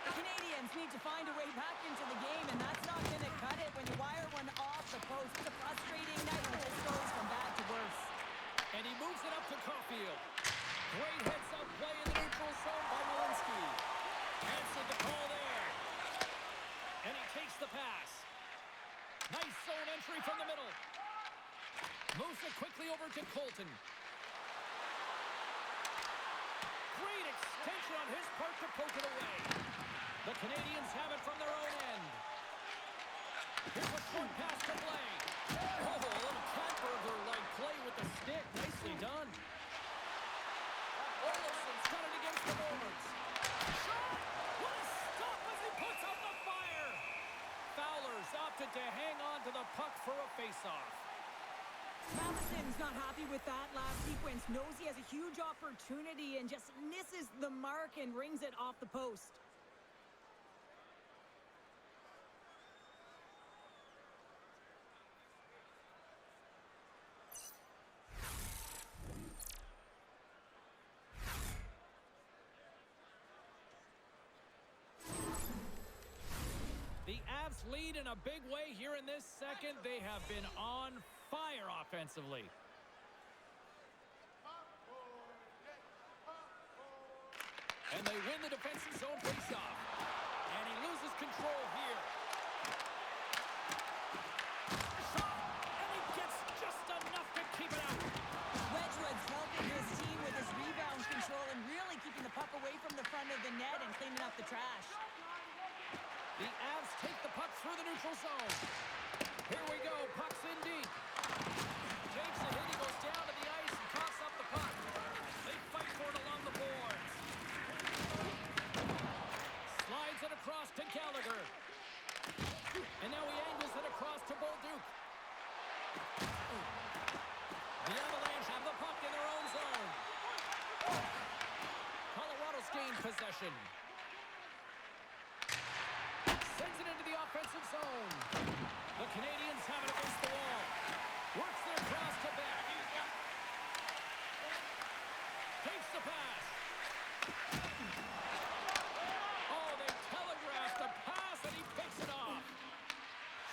The Canadiens need to find a way back into the game, and that's not going to cut it when you wire one off the post. It's a frustrating night when this goes from bad to worse. And he moves it up to Caulfield. Great heads-up play in the neutral zone by Malinsky. Answered the call there. And he takes the pass. Nice zone entry from the middle. Moves it quickly over to Colton. Great extension on his part to poke it away. The Canadiens have it from their own end. Here's a short pass to Blake. Oh, a little Catburger-like play with the stick. Nicely done. Olafson's got it against the Norberts. Shot! What a stop as he puts up the fire! Fowler's opted to hang on to the puck for a face-off. Matheson's not happy with that last sequence. Knows he has a huge opportunity and just misses the mark and rings it off the post. The Avs lead in a big way here in this second. They have been on fire offensively. And they win the defensive zone faceoff. And he loses control here. Shot! And he gets just enough to keep it out. Wedgwood's helping his team with his rebound control and really keeping the puck away from the front of the net and cleaning up the trash. The Avs take the puck through the neutral zone. Here we go. Puck's in deep. Takes a hit. He goes down to the ice and coughs up the puck. They fight for it along the boards. Slides it across to Gallagher. And now he angles it across to Bolduc. The Avalanche have the puck in their own zone. Colorado's gained possession. Sends it into the offensive zone. The Canadiens have it against the wall. Works their cross to back. Takes the pass. Oh, they telegraphed the pass and he picks it off.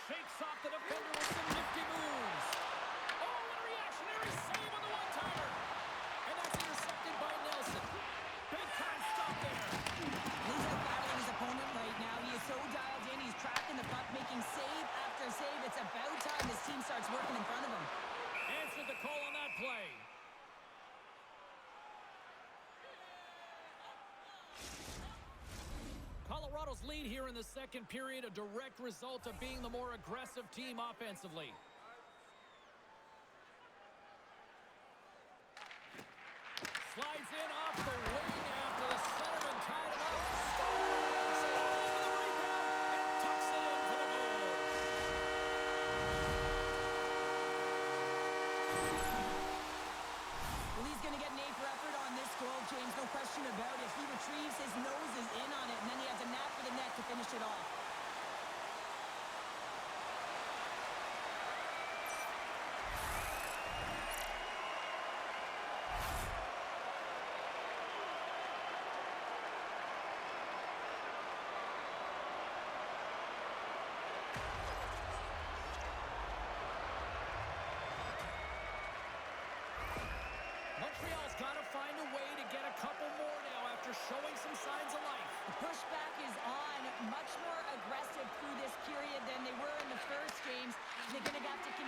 Shakes off the defender with some nifty moves. Oh, what a reactionary save on the one-timer. And that's intercepted by Nelson. Big time stop there. He's out battling his opponent right now. He is so dialed in. He's tracking the puck, making save after save. It's about time his team starts working in front of him. Answered the call on that play. Colorado's lead here in the second period, a direct result of being the more aggressive team offensively. Slides in off the wing after the centerman tied him up. Scores! The rebound and tucks it into the goal. Well, he's going to get an A for effort on this goal, James. No question about it. He retrieves his nose is in on it, and then he has a nap for the net to finish it off.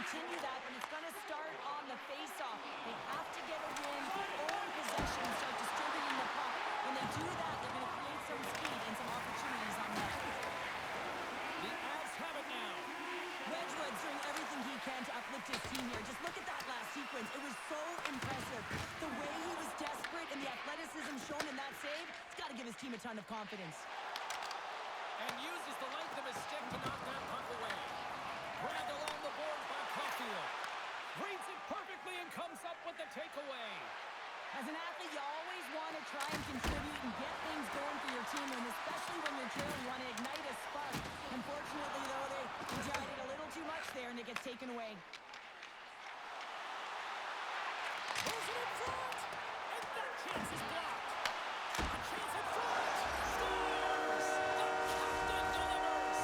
continue that, but it's going to start on the face-off. They have to get a win, own possession, and start distributing the puck. When they do that, they're going to create some speed and some opportunities on that. The Avs have it now. Wedgwood's doing everything he can to uplift his team here. Just look at that last sequence. It was so impressive. The way he was desperate and the athleticism shown in that save, it's got to give his team a ton of confidence. And uses the length of his stick to knock that puck away. Grabbed along the boards by Caulfield. Reads it perfectly and comes up with the takeaway. As an athlete, you always want to try and contribute and get things going for your team, and especially when you're trailing, you want to ignite a spark. Unfortunately, though, they tried it a little too much there, and it gets taken away. Throws it in front, and that chance is blocked. A chance in front. Scores! The captain delivers.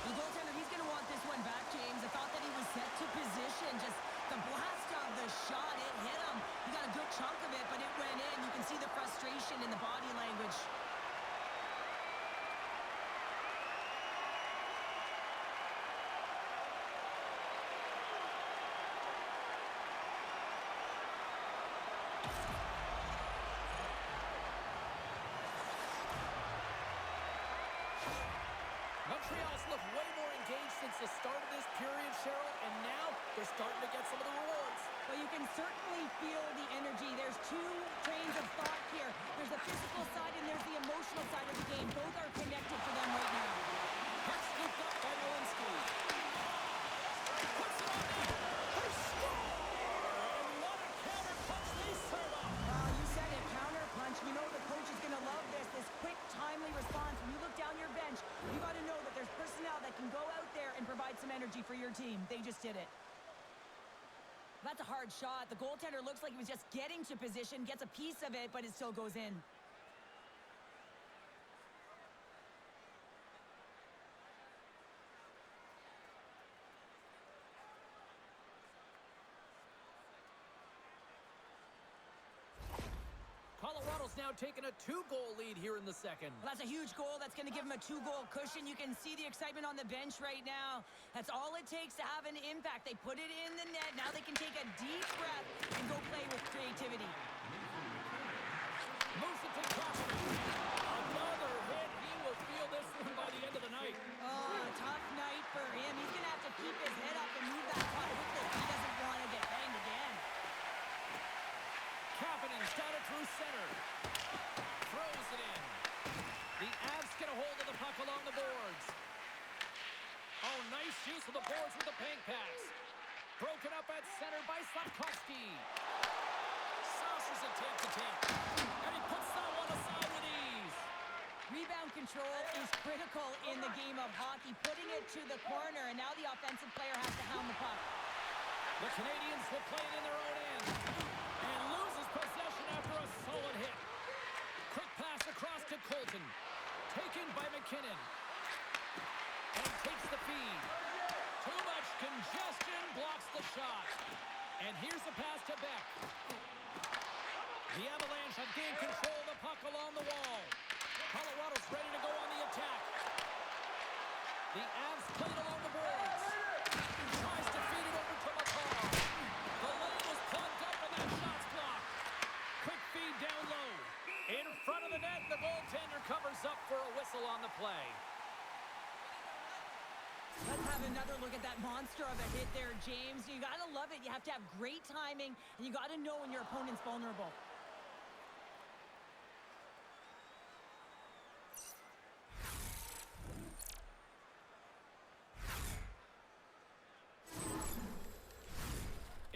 The goaltender, he's going to want this one back, James. I thought that he was set to position. Just the blast of the shot, it hit him. He got a good chunk of it, but it went in. You can see the frustration in the body language. Montreal's looked way more engaged since the start of this period, Cheryl, and now they're starting to get some of the rewards. Well, you can certainly feel the energy. There's two trains of thought here. There's the physical side and there's the emotional side of the game. Both are connected for them right now. Puck scooped up by Nowinski. Puts it on net. They score! And what a counter punch they serve up. You said it, counter punch. We know the coach is going to love this quick, timely response. When you look down your bench, you got to know that there's personnel that can go out there and provide some energy for your team. They just did it. That's a hard shot. The goaltender looks like he was just getting to position, gets a piece of it, but it still goes in. Colorado's now taking a 2-goal lead here in the second. Well, that's a huge goal. That's going to give him a 2-goal cushion. You can see the excitement on the bench right now. That's all it takes to have an impact. They put it in the net. Now they can take a deep breath and go play with creativity. Moves it to Crosby. Another hit. He will feel this one by the end of the night. Oh, tough night for him. He's going to have to keep his head up and move that puck quickly. He doesn't want to get banged again. Kapanen's got it through center. Throws it in. The Avs get a hold of the puck along the boards. Oh, nice use of the boards with the bank pass. Broken up at center by Slavkovsky. Saucers it tape to tape. And he puts that one aside with ease. Rebound control is critical in the game of hockey. Putting it to the corner, and now the offensive player has to hound the puck. The Canadiens will play it in their own end. And loses possession after a solid hit. Quick pass across to Colton. Taken by McKinnon. And takes the feed. Too much congestion blocks the shot. And here's the pass to Beck. The Avalanche have gained control of the puck along the wall. Colorado's ready to go on the attack. The Avs played along the boards. Tries to feed it over to McCall. The lane is plugged up and that shot's blocked. Quick feed down low. In front of the net, the goaltender covers up for a whistle on the play. Let's have another look at that monster of a hit there, James. You got to love it. You have to have great timing, and you got to know when your opponent's vulnerable.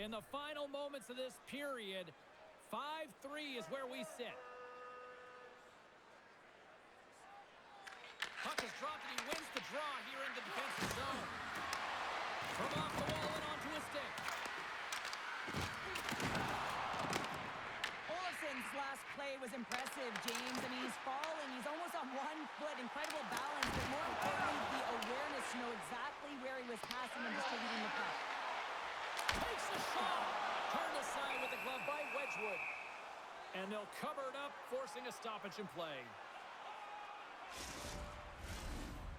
In the final moments of this period, 5-3 is where we sit. Puck is dropped and he wins the draw here in the defensive zone. From off the wall and onto his stick. Olafson's last play was impressive, James. I mean, he's falling. He's almost on one foot. Incredible balance, but more importantly, the awareness to know exactly where he was passing and distributing the puck. Takes the shot. Turned aside with the glove by Wedgwood. And they'll cover it up, forcing a stoppage in play.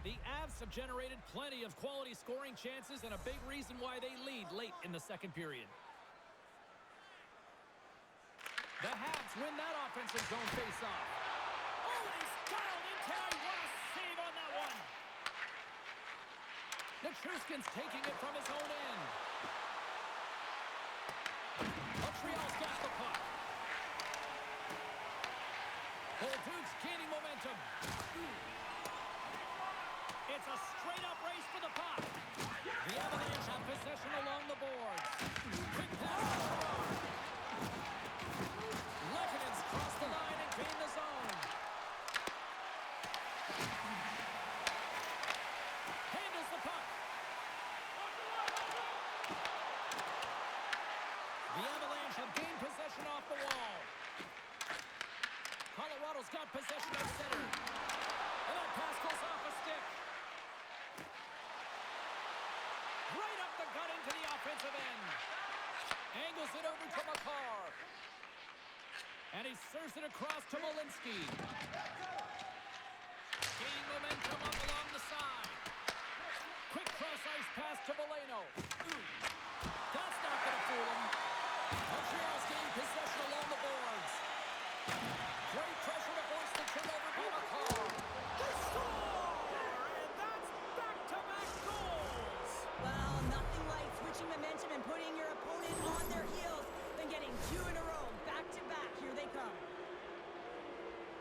The Avs have generated plenty of quality scoring chances and a big reason why they lead late in the second period. The Habs win that offensive zone face-off. Oh, and he's dialed in tonight. What a save on that one. Nichushkin's taking it from his own end. Montreal's got the puck. Bolduc's gaining momentum. It's a straight-up race for the puck. The Avalanche have possession along the boards. Quick pass. Lekkinen crossed the line and gained the zone. Handles the puck. The Avalanche have gained possession off the wall. Colorado's got possession at center. And that pass goes off a stick. Right up the gut into the offensive end. Angles it over to Makar. And he serves it across to Malinsky. Gaining momentum up along the side. Quick cross-ice pass to Veleno. That's not going to fool him. Montreal's gained possession along the boards. Great pressure to force the turnover by Makar. They score! And that's back-to-back goals! Well, nothing like switching momentum and putting your opponent on their heels than getting two in a row. Back-to-back. Here they come.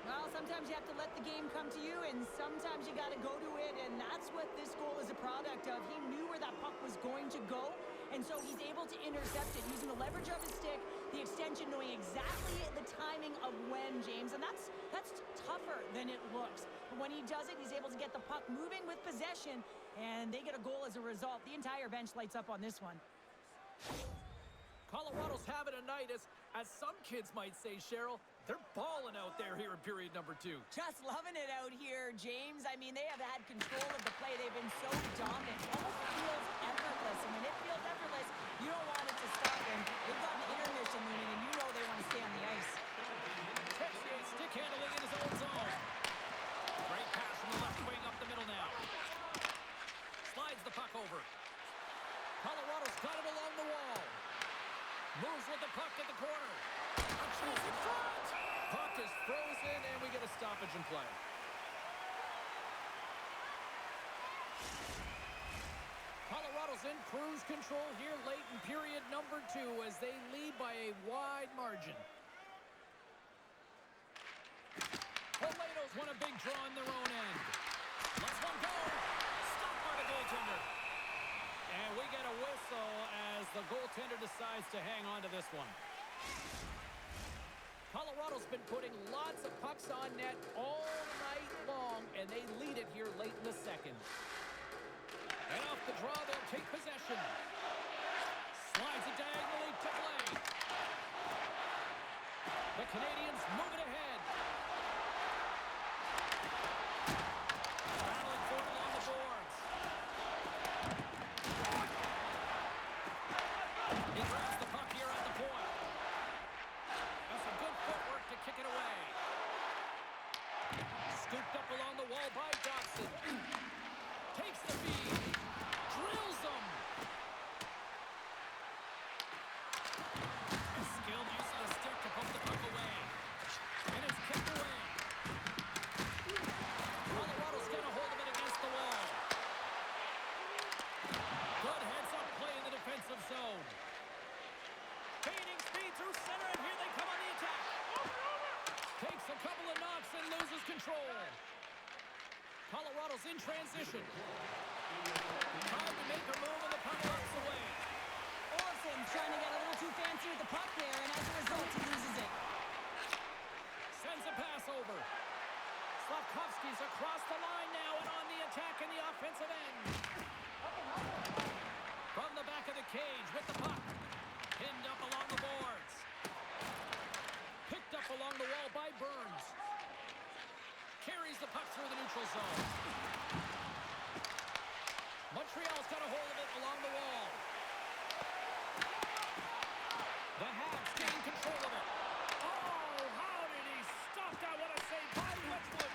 Well, sometimes you have to let the game come to you, and sometimes you got to go to it, and that's what this goal is a product of. He knew where that puck was going to go, and so he's able to intercept it using the leverage of his stick, the extension, knowing exactly the timing of when, James, and that's tougher than it looks. But when he does it, he's able to get the puck moving with possession, and they get a goal as a result. The entire bench lights up on this one. Colorado's having a night, as some kids might say, Cheryl. They're balling out there here in period number 2. Just loving it out here, James. I mean, they have had control of the play. They've been so dominant. Almost feels effortless. And when it feels effortless, you don't want it to stop. And they've got an intermission looming, and you know they want to stay on the ice. Texier stick handling in his own zone. Great pass from the left wing up the middle now. Slides the puck over. Colorado's got it along the wall. Moves with the puck at the corner. Montreal's in front. Puck is frozen, and we get a stoppage in play. Colorado's in cruise control here late in period number 2 as they lead by a wide margin. Veleno's won a big draw in their own end. Let's one go. Stopped by the goaltender. And we get a whistle as the goaltender decides to hang on to this one. Colorado's been putting lots of pucks on net all night long, and they lead it here late in the second. And off the draw, they'll take possession. Slides it diagonally to Blake. The Canadiens move it ahead. Battling for it along the boards. He grabs the puck here at the point. That's some good footwork to kick it away. Scooped up along the wall by Dobson. Takes the feed. Drills them. A skilled use of the stick to pump the puck away. And it's kicked away. Colorado's got a hold of it against the wall. Good heads-up play in the defensive zone. Gaining speed through center, and here they come on the attack. Takes a couple of knocks and loses control. Colorado's in transition. Trying to make a move, and the puck walks away. Olsen's trying to get a little too fancy with the puck there, and as a result, he loses it. Sends a pass over. Slavkovsky's across the line now and on the attack in the offensive end. From the back of the cage with the puck. Pinned up along the boards. Picked up along the wall by Burns. Carries the puck through the neutral zone. Montreal's got a hold of it along the wall. The Habs gain control of it. Oh, how did he stop that? What a save by Wedgwood.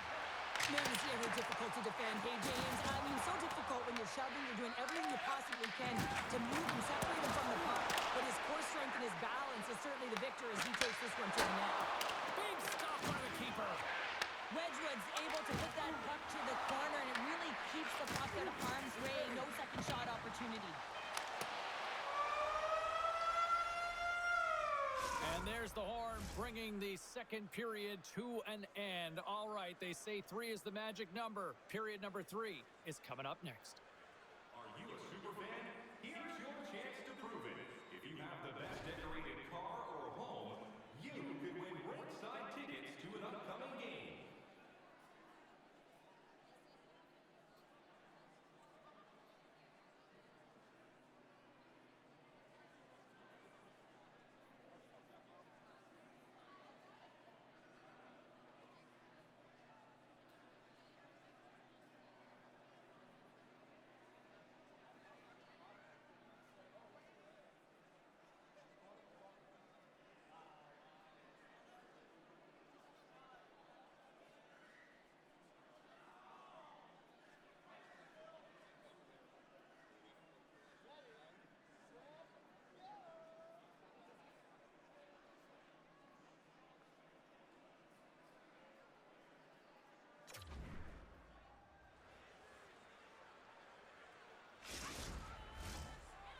Man, is he a difficult to defend. Hey, James, I mean, so difficult when you're shoving, you're doing everything you possibly can to move and separate him from the puck. But his core strength and his balance is certainly the victor as he takes this one to the net. Big stop by the keeper. Wedgwood's able to put that puck to the corner, and it really keeps the puck out of harm's way. No second shot opportunity. And there's the horn, bringing the second period to an end. All right, they say 3 is the magic number. Period number 3 is coming up next. Are you a superfan? Here's your chance to prove it. If you have the best decorated car or home, you could win ringside tickets to an upcoming game.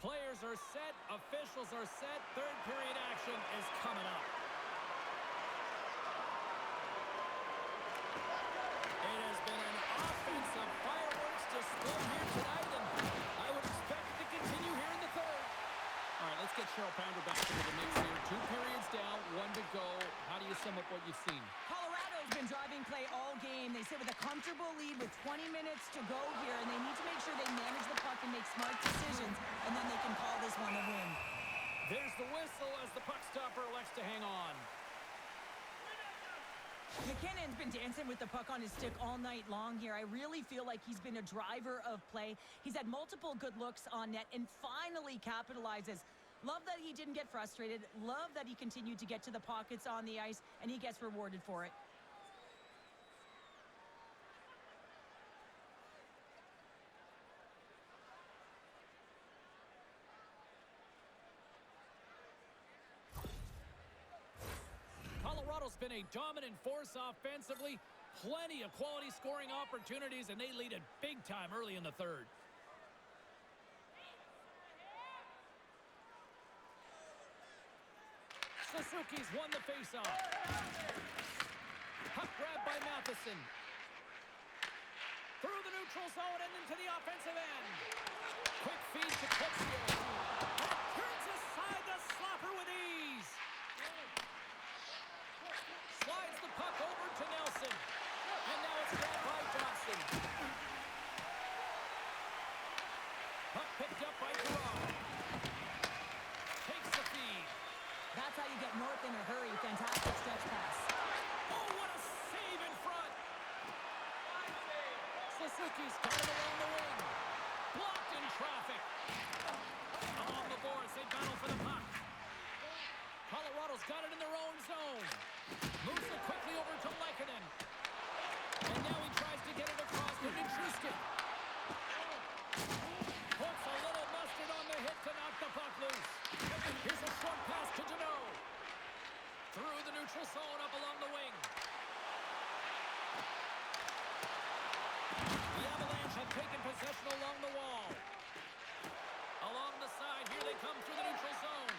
Players are set, officials are set, third period action is coming up. It has been an offensive fireworks display here tonight, and I would expect it to continue here in the third. All right, let's get Cheryl Pounder back into the mix here. 2 periods down, 1 to go. How do you sum up what you've seen? Colorado's been driving play all game. They sit with a comfortable lead with 20 minutes to go here, and they need to make sure they manage the puck and make smart decisions, and then they can call this one a win. There's the whistle as the puck stopper elects to hang on. McKinnon's been dancing with the puck on his stick all night long here. I really feel like he's been a driver of play. He's had multiple good looks on net and finally capitalizes. Love that he didn't get frustrated. Love that he continued to get to the pockets on the ice, and he gets rewarded for it. Colorado's been a dominant force offensively. Plenty of quality scoring opportunities, and they lead it big time early in the third. Suzuki's won the faceoff. Puck grab by Matheson. Through the neutral zone and into the offensive end. Quick feed to Coxio. Turns aside the slapper with ease. Slides the puck over to Nelson. And now it's grabbed by Johnson. Puck picked up by Giroux. Takes the feed. That's how you get north in a hurry. Fantastic stretch pass. Oh, what a save in front. Suzuki's got it along the wing. Blocked in traffic. On the boards, they battle for the puck. Colorado's got it in their own zone. Moves it quickly over to Lehkonen. And now he tries to get it across to Nichushkin. Puts a little mustard on the hit to knock the puck loose. Here's a short pass to Deneau. Through the neutral zone up along the wing. The Avalanche have taken possession along the wall. Along the side, here they come through the neutral zone.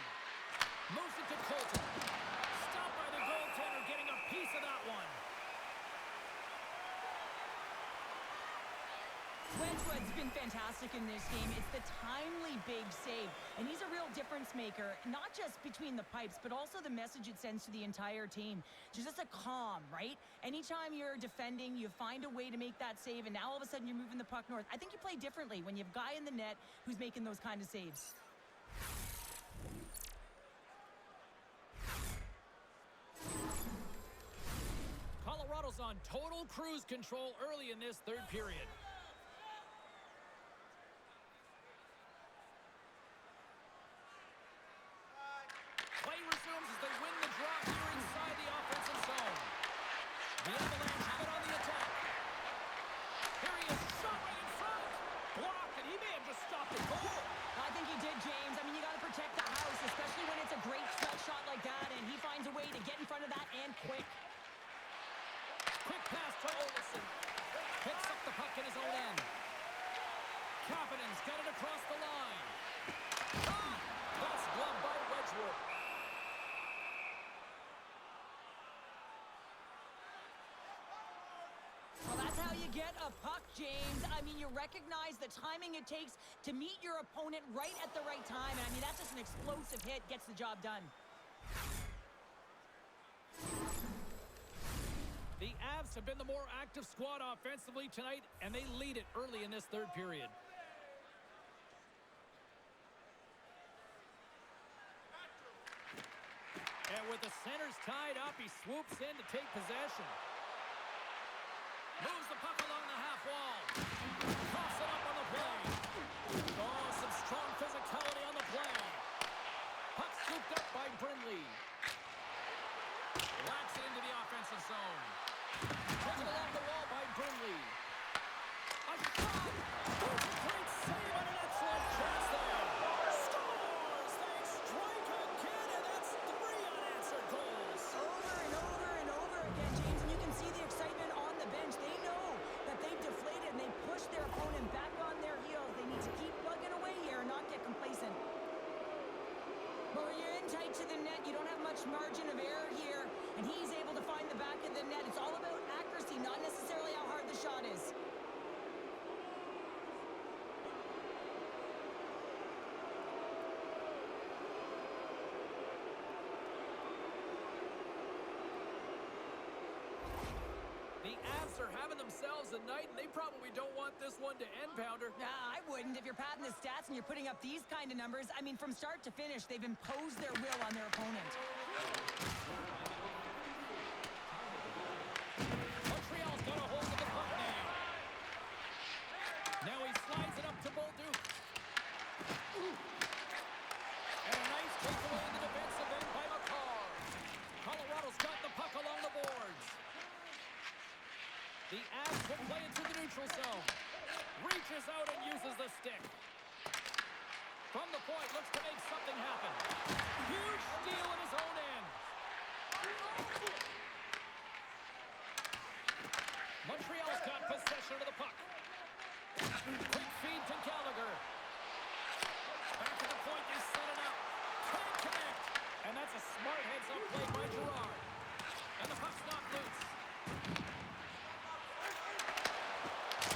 Moves it to Colton. Stopped by the goaltender, getting a piece of that one. Wedgwood's been fantastic in this game. It's the timely big save, and he's a real difference maker, not just between the pipes, but also the message it sends to the entire team. Just a calm, right? Anytime you're defending, you find a way to make that save, and now all of a sudden you're moving the puck north. I think you play differently when you have a guy in the net who's making those kind of saves. Colorado's on total cruise control early in this third period. Play resumes as they win the draw here inside the offensive zone. The Avalanche have it on the attack. got it across the line. Ah! That's gloved by Wedgwood. Well, that's how you get a puck, James. I mean, you recognize the timing it takes to meet your opponent right at the right time. And I mean, that's just an explosive hit, gets the job done. The Avs have been the more active squad offensively tonight, and they lead it early in this third period. And with the centers tied up, he swoops in to take possession. Moves the puck along the half wall. Toss it up on the play. Oh, some strong physicality on the play. Puck scooped up by Brindley. Lacks it into the offensive zone. Taken along the wall by Brindley. A shot! There's a great save on an excellent chance there. Scores! They strike again, and that's 3 unanswered goals. Over and over and over again, James, and you can see the excitement on the bench. They know that they've deflated and they push their opponent back on their heels. They need to keep plugging away here and not get complacent. But when you're in tight to the net, you don't have much margin of error here, and he's able to find the back of the net. It's all about accuracy, not necessarily how hard the shot is. The Avs are having themselves a night, and they probably don't want this one to end, Pounder. Nah, I wouldn't. If you're padding the stats and you're putting up these kind of numbers, I mean, from start to finish, they've imposed their will on their opponent. Montreal's got a hold of the puck now. Now he slides it up to Bolduc. And a nice takeaway in the defensive end by McCarr. Colorado's got the puck along the boards. The Avs will play into the neutral zone. Reaches out and uses the stick. From the point, looks to make something happen. Huge steal in his own end. Montreal's got possession of the puck. Quick feed to Gallagher. Back to the point, they set it up. Can't connect. And that's a smart heads-up play by Gerard. And the puck's not loose.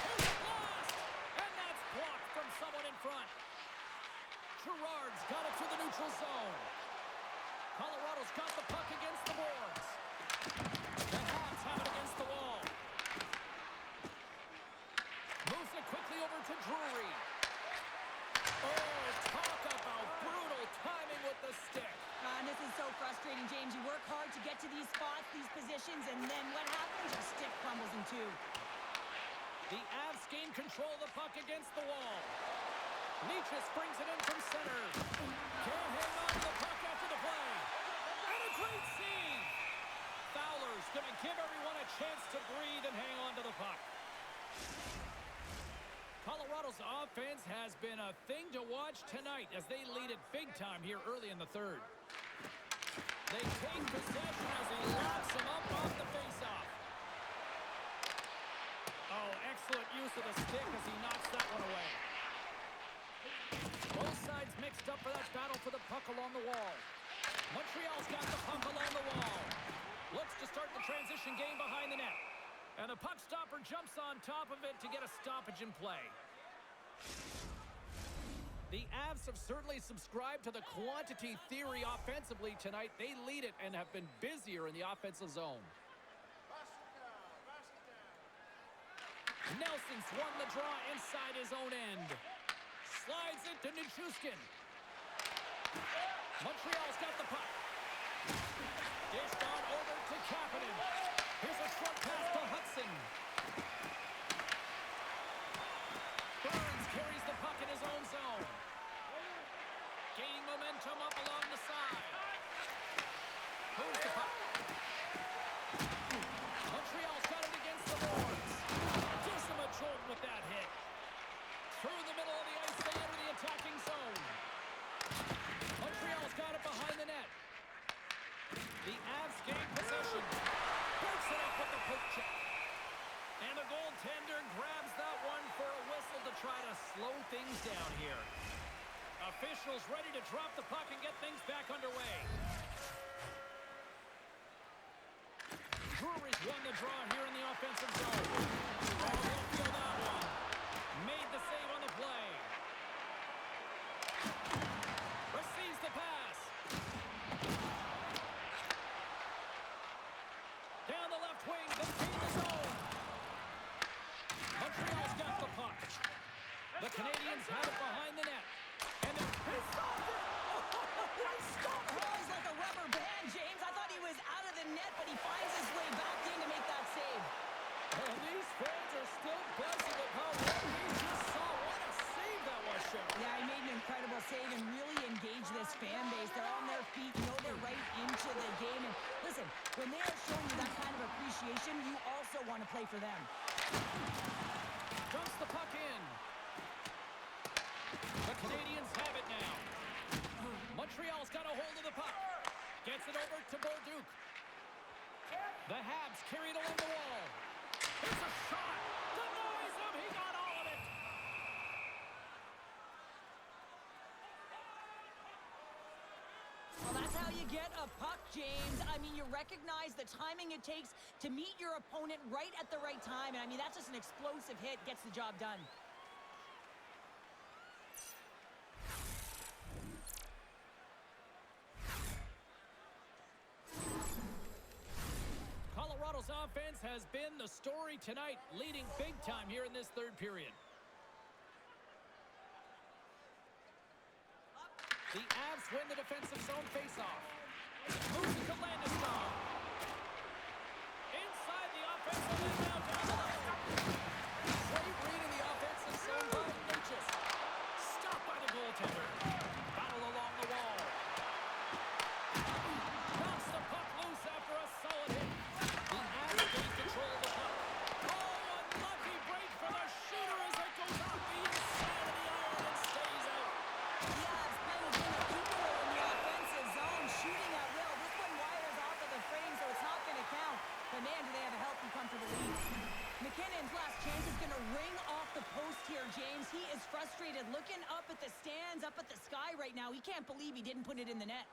Here's a blast! And that's blocked from someone in front. Gerard's got it to the neutral zone. Colorado's got the puck against the boards. The Habs have it against the wall. Moves it quickly over to Drury. Oh, talk about brutal timing with the stick. And this is so frustrating, James. You work hard to get to these spots, these positions, and then what happens? Your stick crumbles in two. The Avs gain control of the puck against the wall. Leachus brings it in from center. Can't hang on to the puck after the play. And a great save. Fowler's going to give everyone a chance to breathe and hang on to the puck. Colorado's offense has been a thing to watch tonight as they lead it big time here early in the third. They take possession as he locks him up off the faceoff. Oh, excellent use of the stick as he knocks that one away. Both sides mixed up for that battle for the puck along the wall. Montreal's got the puck along the wall. Looks to start the transition game behind the net. And the puck stopper jumps on top of it to get a stoppage in play. The Avs have certainly subscribed to the quantity theory offensively tonight. They lead it and have been busier in the offensive zone. Nelson's won the draw inside his own end. Slides it to Nichushkin. Montreal's got the puck. Dished on over to Kapanen. Here's a short pass to Hudson. Burns carries the puck in his own zone. Gaining momentum up along the side. Moves the puck. Montreal's got it against the boards. Gives them a jolt with that hit. Through the middle of the ice, they enter the attacking zone. Montreal's got it behind the net. The Avs gain possession. Breaks it up with the poke check. And the goaltender grabs that one for a whistle to try to slow things down here. Officials ready to drop the puck and get things back underway. Drury's won the draw here in the offensive zone. Oh, he'll feel that one. Made the save on the play. Receives the pass. Down the left wing, they gain the zone. Montreal's got the puck. The Canadiens have it behind the net. And he stopped it! He stopped Hurley's like a rubber band, James. I thought he was out of the net, but he finds his way back in to make that save. And these fans are still buzzing with how well he just saw. What a save that was, Shepard. Yeah, he made an incredible save and really engaged this fan base. They're on their feet, know they're right into the game. And listen, when they are showing you that kind of appreciation, you also want to play for them. Dumps the puck in. The Canadiens have it now. Montreal's got a hold of the puck. Gets it over to Bolduc. The Habs carry it along the wall. Here's a shot. Denies him. He got all of it. Well, that's how you get a puck, James. I mean, you recognize the timing it takes to meet your opponent right at the right time. And I mean, that's just an explosive hit. Gets the job done. Colorado's offense has been the story tonight, leading big time here in this third period. The Avs win the defensive zone faceoff. Moves it to Landeskog. Inside the offensive end, now down the left. Great read in the offensive zone by Natchez. Stopped by the goaltender. Battle along the wall. Knocks the puck loose after a solid hit. The Avs gain control of the puck. Oh, unlucky break for the shooter as it goes off the inside of the iron and stays out. The Avs playing within a cupola in the offensive zone, shooting at will. This one wires off of the frame, so it's not going to count. But man, do they have a healthy, comfortable lead. McKinnon's last chance is going to ring off the post here, James. He is frustrated, looking up at the stands, up at the sky right now. He can't believe he didn't put it in the net.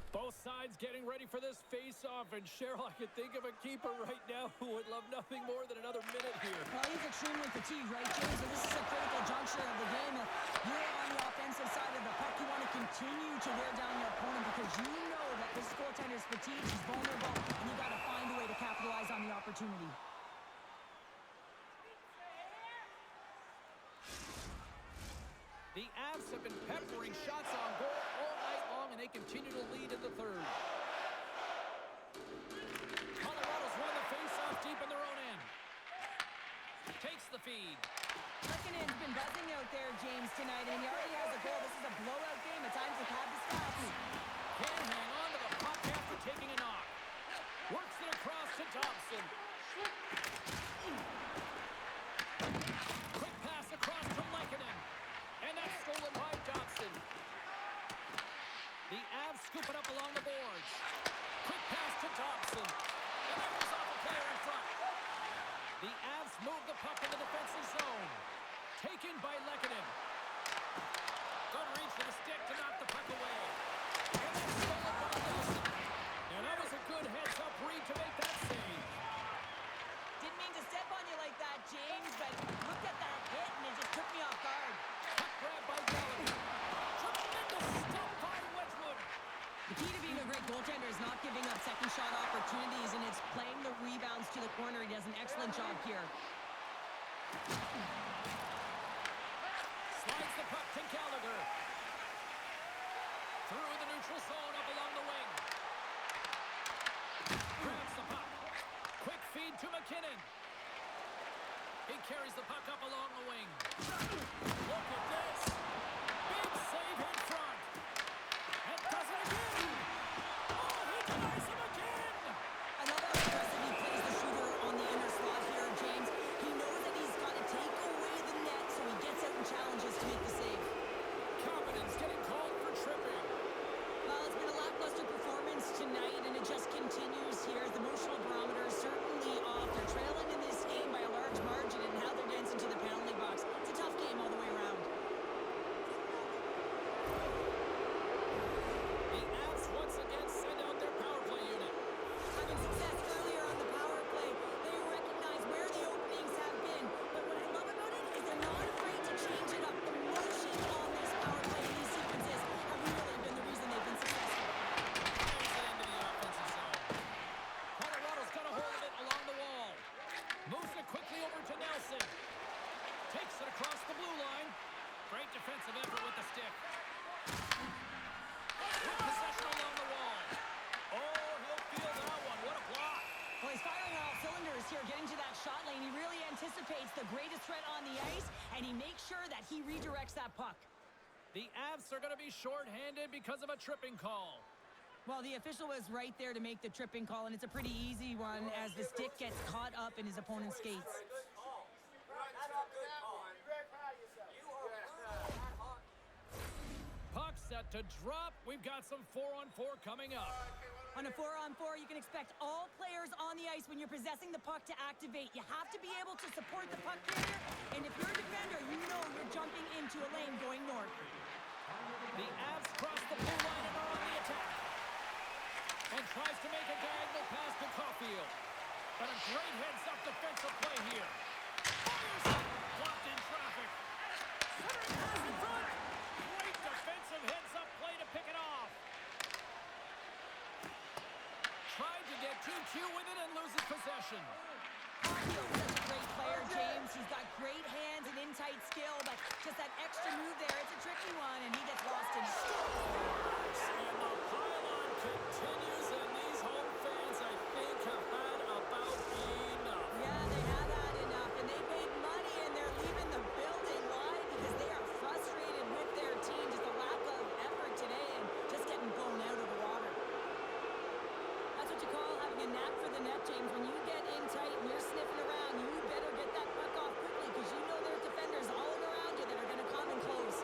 Both sides getting ready for this face-off, and Cheryl, I can think of a keeper right now who would love nothing more than another minute here. Well, he's extremely fatigued, right, James? So this is a critical juncture of the game. If you're on the offensive side of the puck, you want to continue to wear down your opponent because you know that this goaltender is fatigued, he's vulnerable, and you got to find a way to capitalize on the opportunity. The Avs have been peppering shots on goal all night long, and they continue to lead in the third. Colorado's won the face-off deep in their own end. Takes the feed. McKinnon's been buzzing out there, James, tonight, and he already has a goal. This is a blowout game. At times, they've had the stats. Can hang on to the puck after taking a knock. Works it across to Thompson. Quick pass across to Lehkonen. And that's stolen by Johnson. The Avs scoop it up along the boards. Quick pass to Thompson. And that goes off a player in front. The Avs move the puck in the defensive zone. Taken by Lehkonen. Good reach for the stick to knock the puck away. And that's stolen by Wilson. And that was a good heads-up read to make that save. Didn't mean to step on you like that, James, but looked at that hit, and it just took me off guard. Grab by Gallagher. Tremendous stop by Wedgwood. The key to being a great goaltender is not giving up second shot opportunities, and it's playing the rebounds to the corner. He does an excellent job here. Slides the puck to Gallagher. Through the neutral zone, up along the wing. Grabs the puck. Quick feed to McKinnon. He carries the puck up along the wing. Look at this. Big save in front. And does it again. Oh, he denies him again. I love how aggressive he plays the shooter on the inner slot here, James. quickly over to Nelson. Takes it across the blue line. Great defensive effort with the stick. With possession along the wall. Oh, he'll feel that one. What a block. Well, he's firing on all cylinders here, getting to that shot lane. He really anticipates the greatest threat on the ice, and he makes sure that he redirects that puck. The Avs are going to be shorthanded because of a tripping call. Well, the official was right there to make the tripping call, and it's a pretty easy one as the stick gets caught up in his opponent's skates. Puck set to drop. We've got some 4-on-4 coming up. On a 4-on-4, you can expect all players on the ice when you're possessing the puck to activate. You have to be able to support the puck carrier, and if you're a defender, you know you're jumping into a lane going north. The Avs cross the blue line and are on the attack. And tries to make a diagonal pass to Caulfield. But a great heads-up defensive play here. Fires it. Blocked in traffic. Centering pass in front. Great defensive heads-up play to pick it off. Tried to get 2-2 with it and loses possession. Caulfield's such a great player, James. He's got great hands and in-tight skill, but just that extra move there, it's a tricky one, and he gets lost in it. And the pylon continues, and these home fans, I think, have had about enough. Yeah, they have had enough, and they paid money, and they're leaving the building. Why? Because they are frustrated with their team. Just a lack of effort today and just getting blown out of the water. That's what you call having a knack for the net, James. When you get in tight and you're sniffing around, you better get that puck off quickly because you know there's defenders all around you that are going to come and close.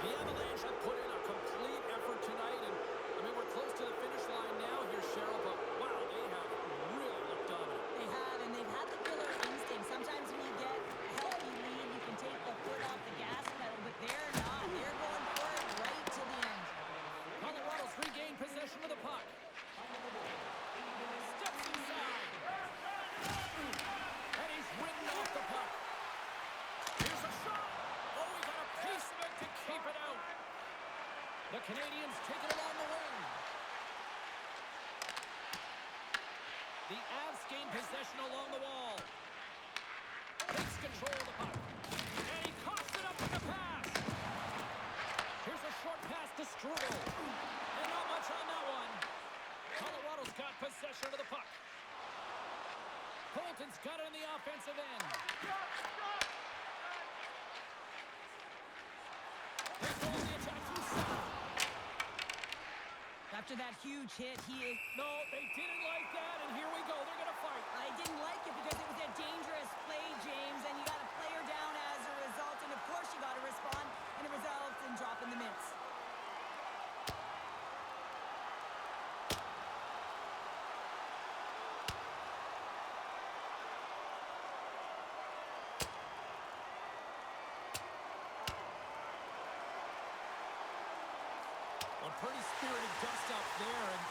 The Avalanche have put in a complete effort tonight, and I mean, we're close to the finish line now here, Cheryl, but wow, they have really looked dominant. They have, and they've had the killer instinct. Sometimes when you get a healthy lead, you can take the foot off the gas pedal, but they're not. They're going for it right till the end. Colorado's regained possession of the puck. Steps inside. And he's ridden off the puck. Here's a shot. Oh, he got a piece of it to keep it out. The Canadiens take it along the wing. The Avs gain possession along the wall. Takes control of the puck. And he coughs it up with the pass. Here's a short pass to Strudel. And not much on that one. Colorado's got possession of the puck. Colton's got it in the offensive end. They go on the attack through center. After that huge hit, he is... No, they didn't like that, and here we go. They're going to fight. I didn't like it because it was a dangerous play, James, and you got a player down as a result, and of course you got to respond, and it results in dropping the mitts. A pretty spirited dust-up there, and,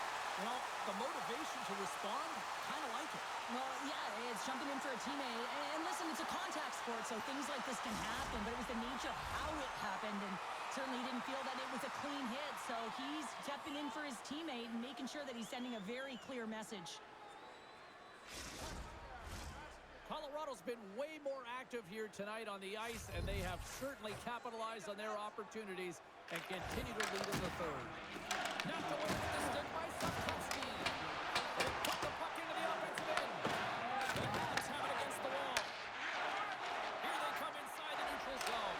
well, the motivation to respond, kind of like it. Well, yeah, it's jumping in for a teammate. And listen, it's a contact sport, so things like this can happen, but it was the nature of how it happened, and certainly didn't feel that it was a clean hit, so he's stepping in for his teammate and making sure that he's sending a very clear message. Colorado's been way more active here tonight on the ice, and they have certainly capitalized on their opportunities and continue to lead in the third. Knocked away with the stick by Sapkowski. They put the puck into the offensive end. The Habs have it against the wall. Here they come inside the neutral zone.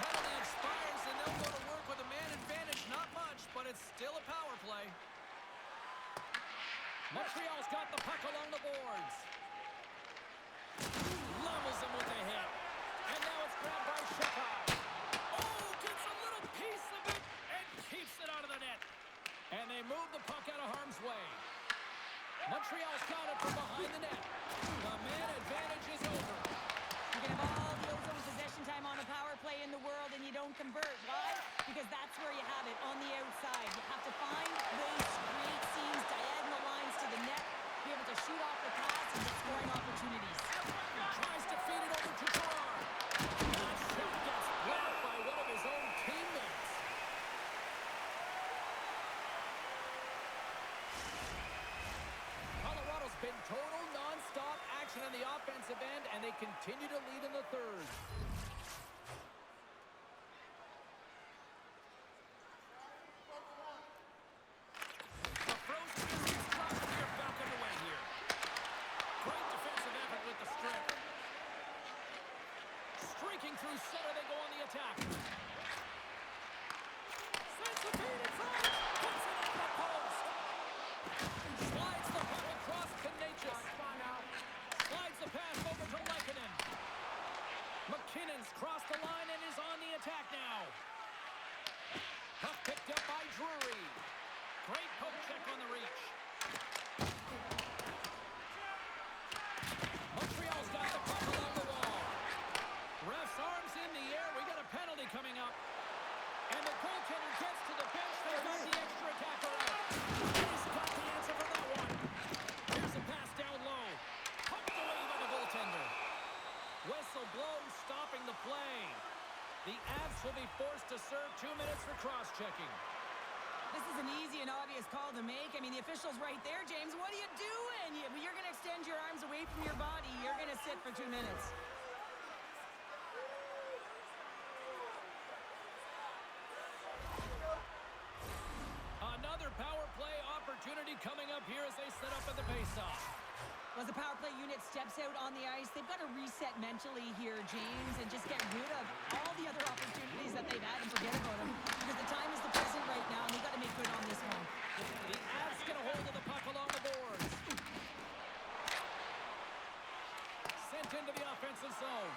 Penalty expires, and they'll go to work with a man advantage. Not much, but it's still a power play. Montreal's got the puck along the boards. Levels him with a hit. And now it's grabbed by Shekai. Oh, gets a little piece of it and keeps it out of the net. And they move the puck out of harm's way. Montreal's got it from behind the net. The man advantage is over. You can have all the ozone possession time on a power play in the world and you don't convert. Why? Because that's where you have it, on the outside. You have to find ways to create seams, diagonal lines to the net, be able to shoot off the pass and get scoring opportunities. Tries to feed it over to Gerard. That shot gets blocked by one of his own teammates. possession on the offensive end, and they continue to lead in the third. A frozen distance drop, and they're back underway here. Great defensive effort with the strip. Streaking through center, they go on the attack. Sends the feed in front. Puts it off the post. Slides the puck across Canadiens. Slides the pass over to Lehkonen. McKinnon's crossed the line and is on the attack now. Puck picked up by Drury. Great poke check on the reach. Montreal's got the puck along the wall. Ref's arms in the air. We got a penalty coming up. And the goaltender gets to the bench. They got the extra attacker out. He's got the answer for that one. Here's a pass down low. Poked away by the goaltender. Whistle blows, stopping the play. The Avs will be forced to serve 2 minutes for cross-checking. This is an easy and obvious call to make. I mean, the official's right there, James. What are you doing? You're going to extend your arms away from your body. You're going to sit for 2 minutes. Another power play opportunity coming up here as they set up at the faceoff. As the power play unit steps out on the ice, they've got to reset mentally here, James, and just get rid of all the other opportunities that they've had and forget about them. Because the time is the present right now, and they've got to make good on this one. The Avs get a hold of the puck along the boards. Sent into the offensive zone.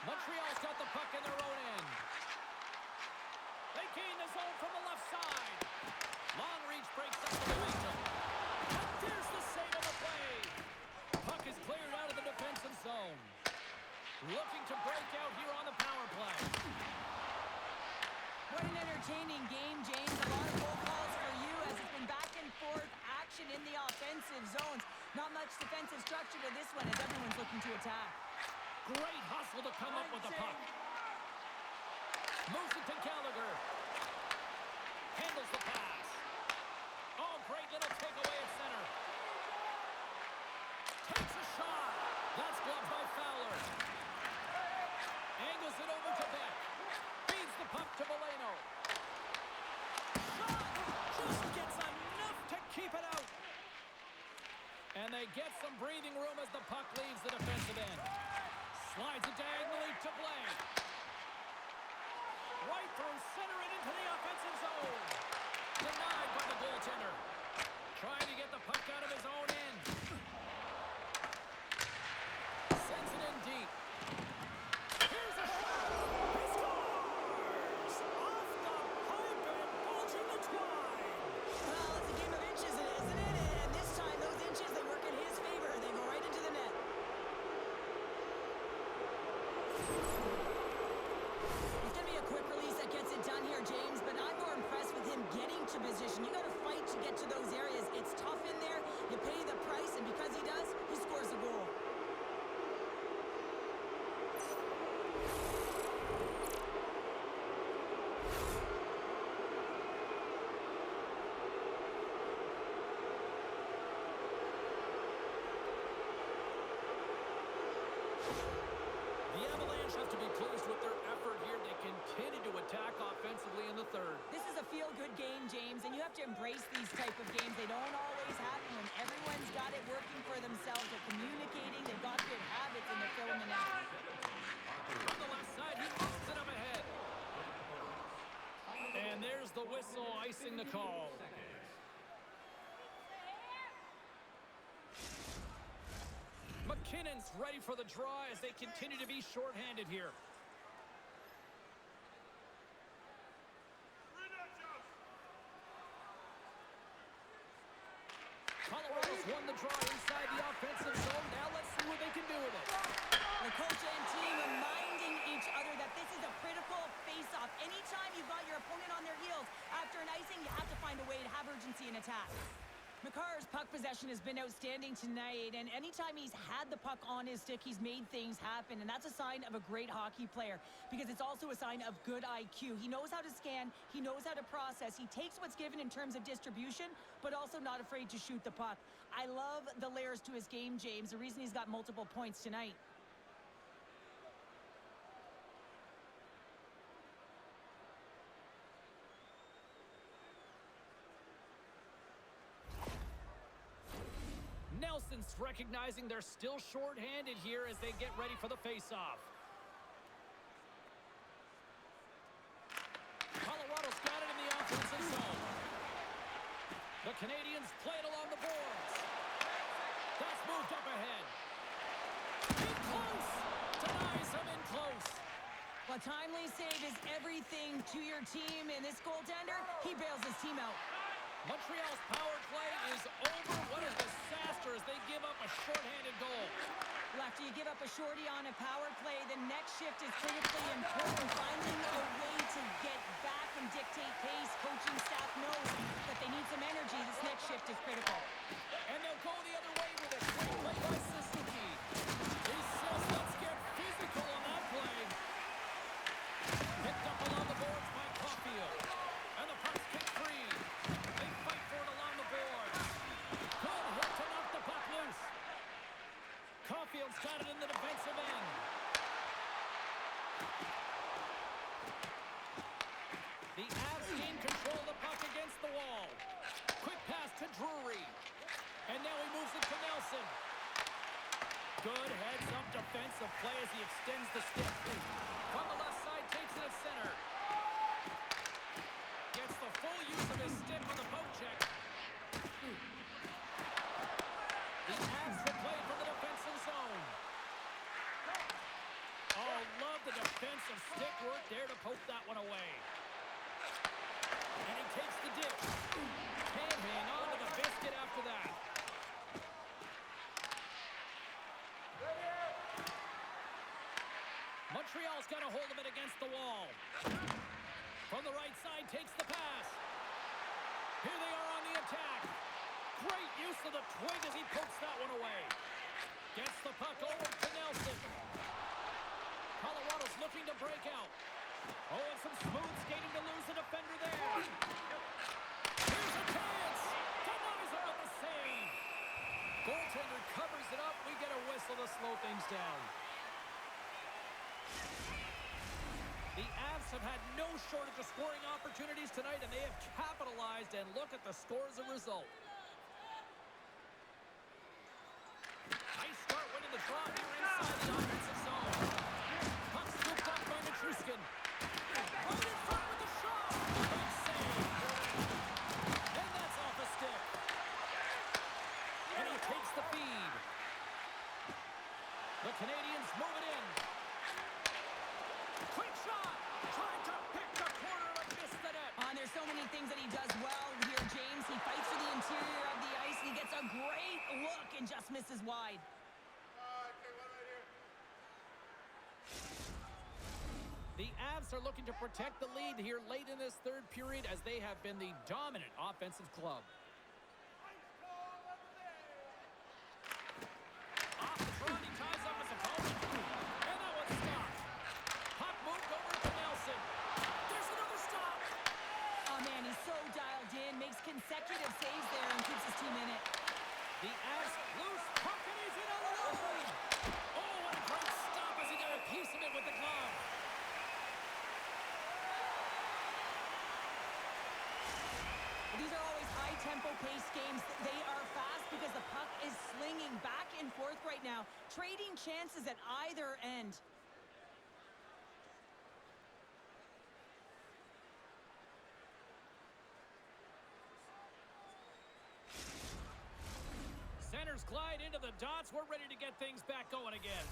Montreal's got the puck in their own end. They gain the zone from the left side. Long reach breaks up the momentum. And there's the save of the play. Puck is cleared out of the defensive zone. Looking to break out here on the power play. What an entertaining game, James. A lot of goal calls for you as it's been back and forth action in the offensive zones. Not much defensive structure to this one as everyone's looking to attack. Great hustle to come up with the puck. Moves it to Gallagher. Handles the pass. Oh, great little takeaway at center. Takes a shot. That's blocked by Fowler. Angles it over to Beck. Feeds the puck to Valeno. Shot! Just gets enough to keep it out. And they get some breathing room as the puck leaves the defensive end. Slides it diagonally to Blake. Right through center and into the offensive zone. Denied by the goaltender. Trying to get the puck out of his own end. Sends it in deep. Here's a shot. He scores! Off the pipe and bulging the twine. Well, it's a game of inches, isn't it? And this time, those inches, they work in his favor. They go right into the net. It's going to be a quick release that gets it done here, James, but I'm more impressed with him getting to position. You got to fight to get to those areas. It's tough in there. You pay the price, and because he does, he scores the goal. The Avalanche have to be pleased with their effort here. They continue to attack offensively in the third. This is a feel-good game, James, and you have to embrace these type of games. They don't always happen when everyone's got it working for themselves. They're communicating. They've got good habits, and they're filling them out. From the left side, he moves it up ahead. And there's the whistle icing the call. McKinnon's ready for the draw as they continue to be shorthanded here. Colorado's won the draw inside the offensive zone. Now let's see what they can do with it. The coach and team reminding each other that this is a critical face-off. Anytime you've got your opponent on their heels after an icing, you have to find a way to have urgency and attack. Makar's puck possession has been outstanding tonight, and anytime he's had the puck on his stick, he's made things happen, and that's a sign of a great hockey player because it's also a sign of good IQ. He knows how to scan, he knows how to process, he takes what's given in terms of distribution, but also not afraid to shoot the puck. I love the layers to his game, James, the reason he's got multiple points tonight. Nelson's recognizing they're still short-handed here as they get ready for the face-off. Colorado's got it in the offensive zone. The Canadiens play it along the boards. That's moved up ahead. In close. Denies him in close. A timely save is everything to your team, and this goaltender, he bails his team out. Montreal's power play is over. What a disaster as they give up a shorthanded goal. Well, after you give up a shorty on a power play, the next shift is critically important. Finding a way to get back and dictate pace. Coaching staff knows that they need some energy. This next shift is critical. And they'll go the other way with a great play by Suzuki. He says, let's get physical on that play. Picked up along the boards by Caulfield. And the puck's kicked free. They fight for it along the boards. Good hit to knock the puck loose. Caulfield's got it in the defensive end. The Avs gain control of the puck against the wall. Quick pass to Drury. And now he moves it to Nelson. Good heads-up defensive play as he extends the stick. From the left side, takes it at center. Gets the full use of his stick on the poke check. The Avs will play from the defensive zone. Oh, love the defensive stick work there to poke that one away. And he takes the ditch. Can't hang on to the biscuit after that. Montreal's got a hold of it against the wall. From the right side, takes the pass. Here they are on the attack. Great use of the twig as he pokes that one away. Gets the puck over to Nelson. Colorado's looking to break out. Oh, and some smooth skating to lose the defender there. Here's a chance. Denies him with the save. Goaltender covers it up. We get a whistle to slow things down. The Avs have had no shortage of scoring opportunities tonight, and they have capitalized, and look at the score as a result. Nice start winning the draw here inside the offensive zone. Puck scooped up by Nichushkin. Right in front with the shot. Big save. And that's off a stick. And he takes the feed. The Canadiens move it in. Quick shot! Trying to pick the corner and miss the net. There's so many things that he does well here, James. He fights for the interior of the ice, and he gets a great look and just misses wide. The Avs are looking to protect the lead here late in this third period as they have been the dominant offensive club. Off the draw, he ties up his opponent. And that one's stopped. Puck moved over to Nelson. There's another stop. Oh, man, he's so dialed in, makes consecutive saves there and keeps his team in it. The Avs loose puck and he's in on the line. Oh, what a great stop as he got a piece of it with the glove. These are always high-tempo pace games. They are fast because the puck is slinging back and forth right now, trading chances at either end. Centers glide into the dots. We're ready to get things back going again.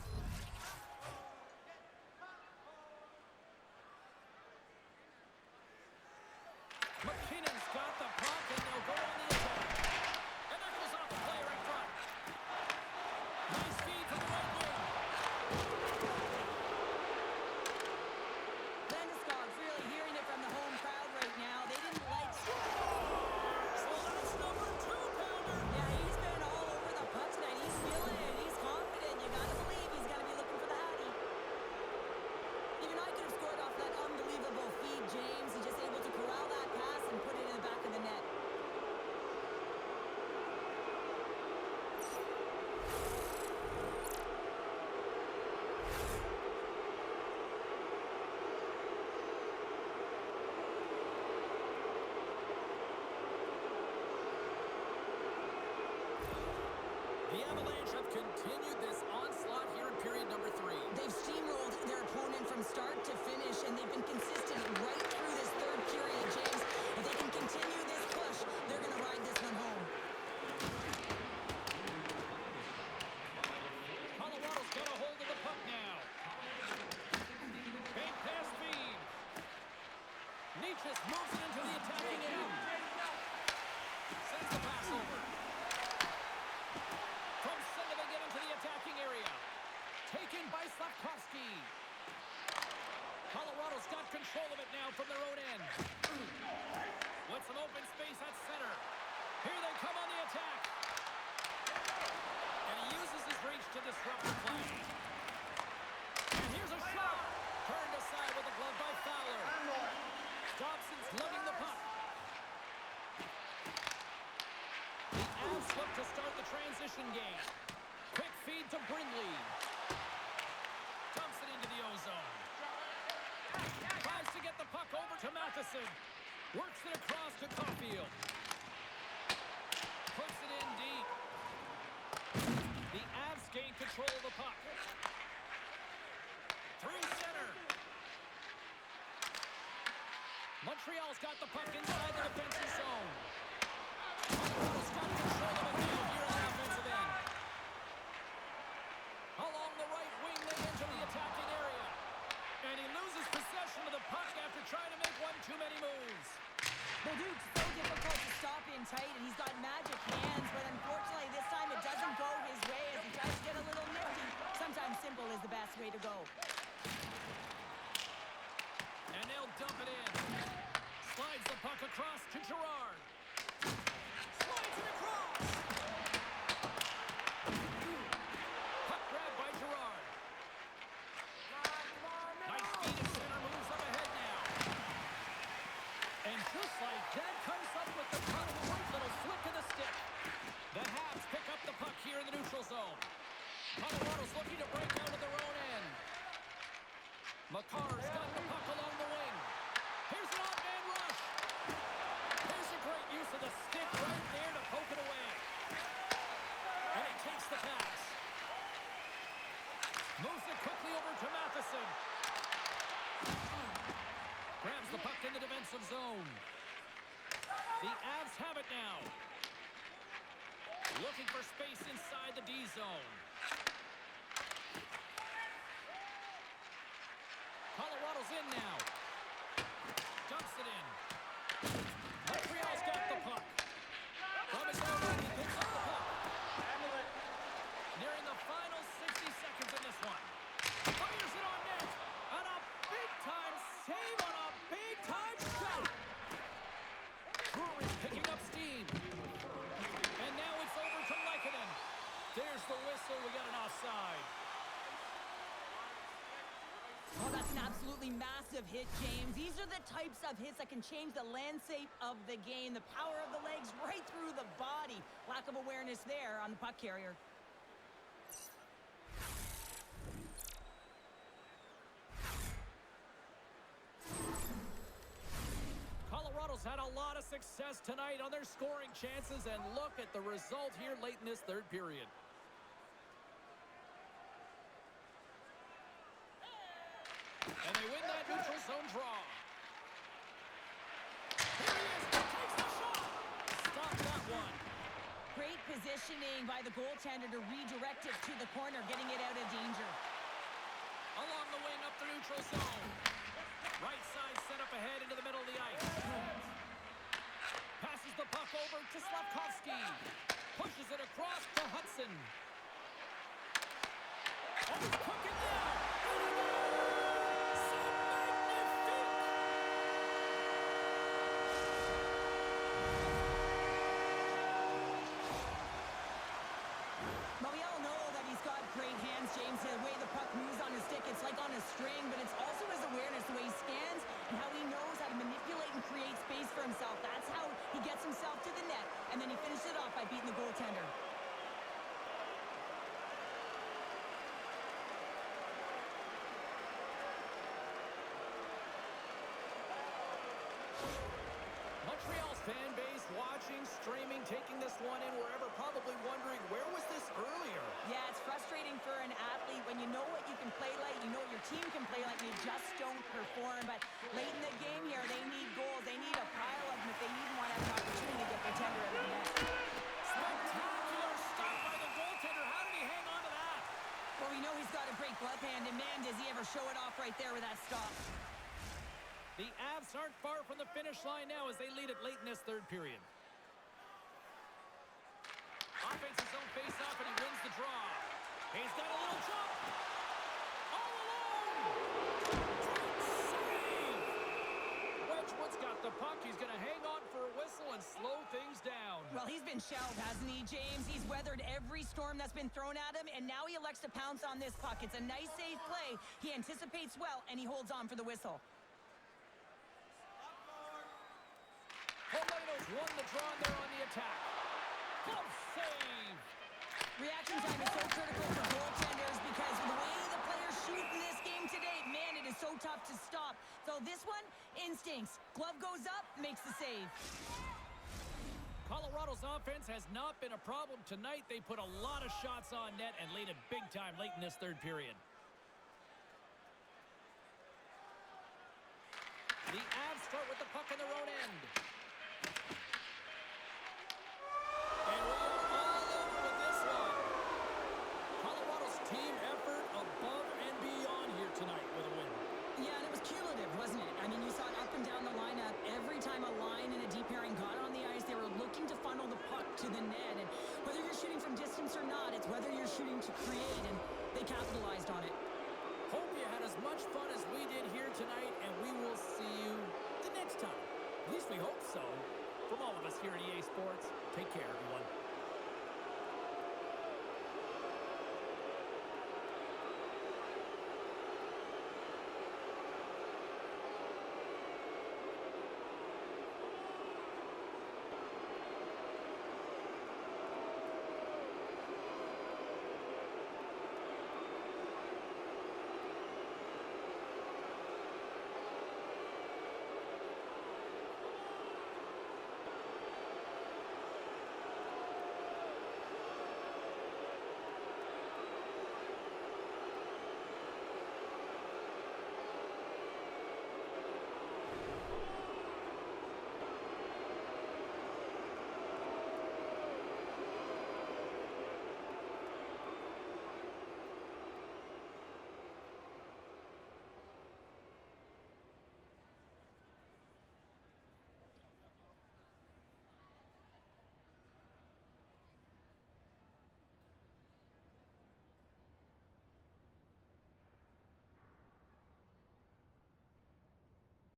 McKinnon's got the puck, and they'll go on the attack. And that goes off the player in front. Nice feed from the right wing. Landeskog's really hearing it from the home crowd right now. They didn't like... So that's number 2 pound have continued this onslaught here in period number 3. They've steamrolled their opponent from start to finish, and they've been consistent right through this third period, James. If they can continue this push, they're going to ride this one home. Colorado's got a hold of the puck now. Big pass feed. Nietzsche's moves it into the attacking end. Sends the pass over. From center they get into the attacking area. Taken by Slavkovsky. Colorado's got control of it now from their own end. With some open space at center. Here they come on the attack. And he uses his reach to disrupt the play. And here's a shot. Turned aside with a glove by Fowler. Dobson's lugging the puck. The Avs look to start the transition game. Quick feed to Brindley. Dumps it into the ozone. Tries to get the puck over to Matheson. Works it across to Caulfield. Puts it in deep. The Avs gain control of the puck. Through center. Montreal's got the puck inside the defensive zone. Colorado's got control of it now here on the offensive end. Along the right wing, they enter the attacking area. And he loses possession of the puck after trying to make one too many moves. Well, dude, it's so difficult to stop in tight, and he's got magic hands, but unfortunately this time it doesn't go his way as he tries to get a little nifty. Sometimes simple is the best way to go. And they'll dump it in. Slides the puck across to Girard. Slides it across. Puck grab by Girard. Nice feed at center, moves up ahead now. And just like that, comes up with the puck. Great little flick of the stick. The Habs pick up the puck here in the neutral zone. Colorado's looking to break out of their own end. McCarr's got the puck along the wing. Here's an odd-man rush. Here's a great use of the stick right there to poke it away. And he takes the pass. Moves it quickly over to Matheson. Grabs the puck in the defensive zone. The Avs have it now. Looking for space inside the D zone. Colorado's in now. Dumps it in. Montreal's got the puck. From his own end, he picks up the puck. Nearing the final 60 seconds in this one. Fires it on net. And a big-time save on a big-time shot. Brewery's picking up steam. And now it's over to Lehkonen. There's the whistle. We got an offside. Oh, that's an absolutely massive hit, James. These are the types of hits that can change the landscape of the game. The power of the legs right through the body. Lack of awareness there on the puck carrier. Colorado's had a lot of success tonight on their scoring chances, and look at the result here late in this third period. And they win that neutral zone draw. Here he is. Takes the shot. Stop that one. Great positioning by the goaltender to redirect it to the corner, getting it out of danger. Along the wing up the neutral zone. Right side set up ahead into the middle of the ice. Passes the puck over to Slavkovsky. Pushes it across to Hudson. Oh, he's cooking now. But we all know that he's got great hands, James. The way the puck moves on his stick, it's like on a string, but it's also his awareness, the way he scans and how he knows how to manipulate and create space for himself. That's how he gets himself to the net, and then he finishes it off by beating the goaltender. Montreal's fan base watching, streaming, taking this one in wherever, probably wondering, where was this earlier? Yeah, it's frustrating for an athlete when you know what you can play like, you know what your team can play like, you just don't perform. But late in the game here, they need goals. They need a pile of them if they even want to have an opportunity to get their tender out of the net. Spectacular stop by the goaltender. How did he hang on to that? Well, we know he's got a great glove hand, and man, does he ever show it off right there with that stop. The Avs aren't far from the finish line now as they lead it late in this third period. Offense's own face-off, and he wins the draw. He's got a little jump. All alone. Save. Wedgwood's got the puck. He's going to hang on for a whistle and slow things down. Well, he's been shelled, hasn't he, James? He's weathered every storm that's been thrown at him, and now he elects to pounce on this puck. It's a nice, safe play. He anticipates well, and he holds on for the whistle. Polito's won the draw there on the attack. Glove save. Reaction time is so critical for goaltenders because of the way the players shoot in this game today, man, it is so tough to stop. So this one, instincts. Glove goes up, makes the save. Colorado's offense has not been a problem tonight. They put a lot of shots on net and lead it big time late in this third period. The Avs start with the puck on their own end. And we are all over with this one. Colorado's team effort above and beyond here tonight with a win. Yeah, and it was cumulative, wasn't it? I mean, you saw it up and down the lineup. Every time a line and a deep pairing got on the ice, they were looking to funnel the puck to the net. And whether you're shooting from distance or not, it's whether you're shooting to create, and they capitalized on it. Hope you had as much fun as we did here tonight, and we will see you the next time. At least we hope so. From all of us here at EA Sports, take care, everyone.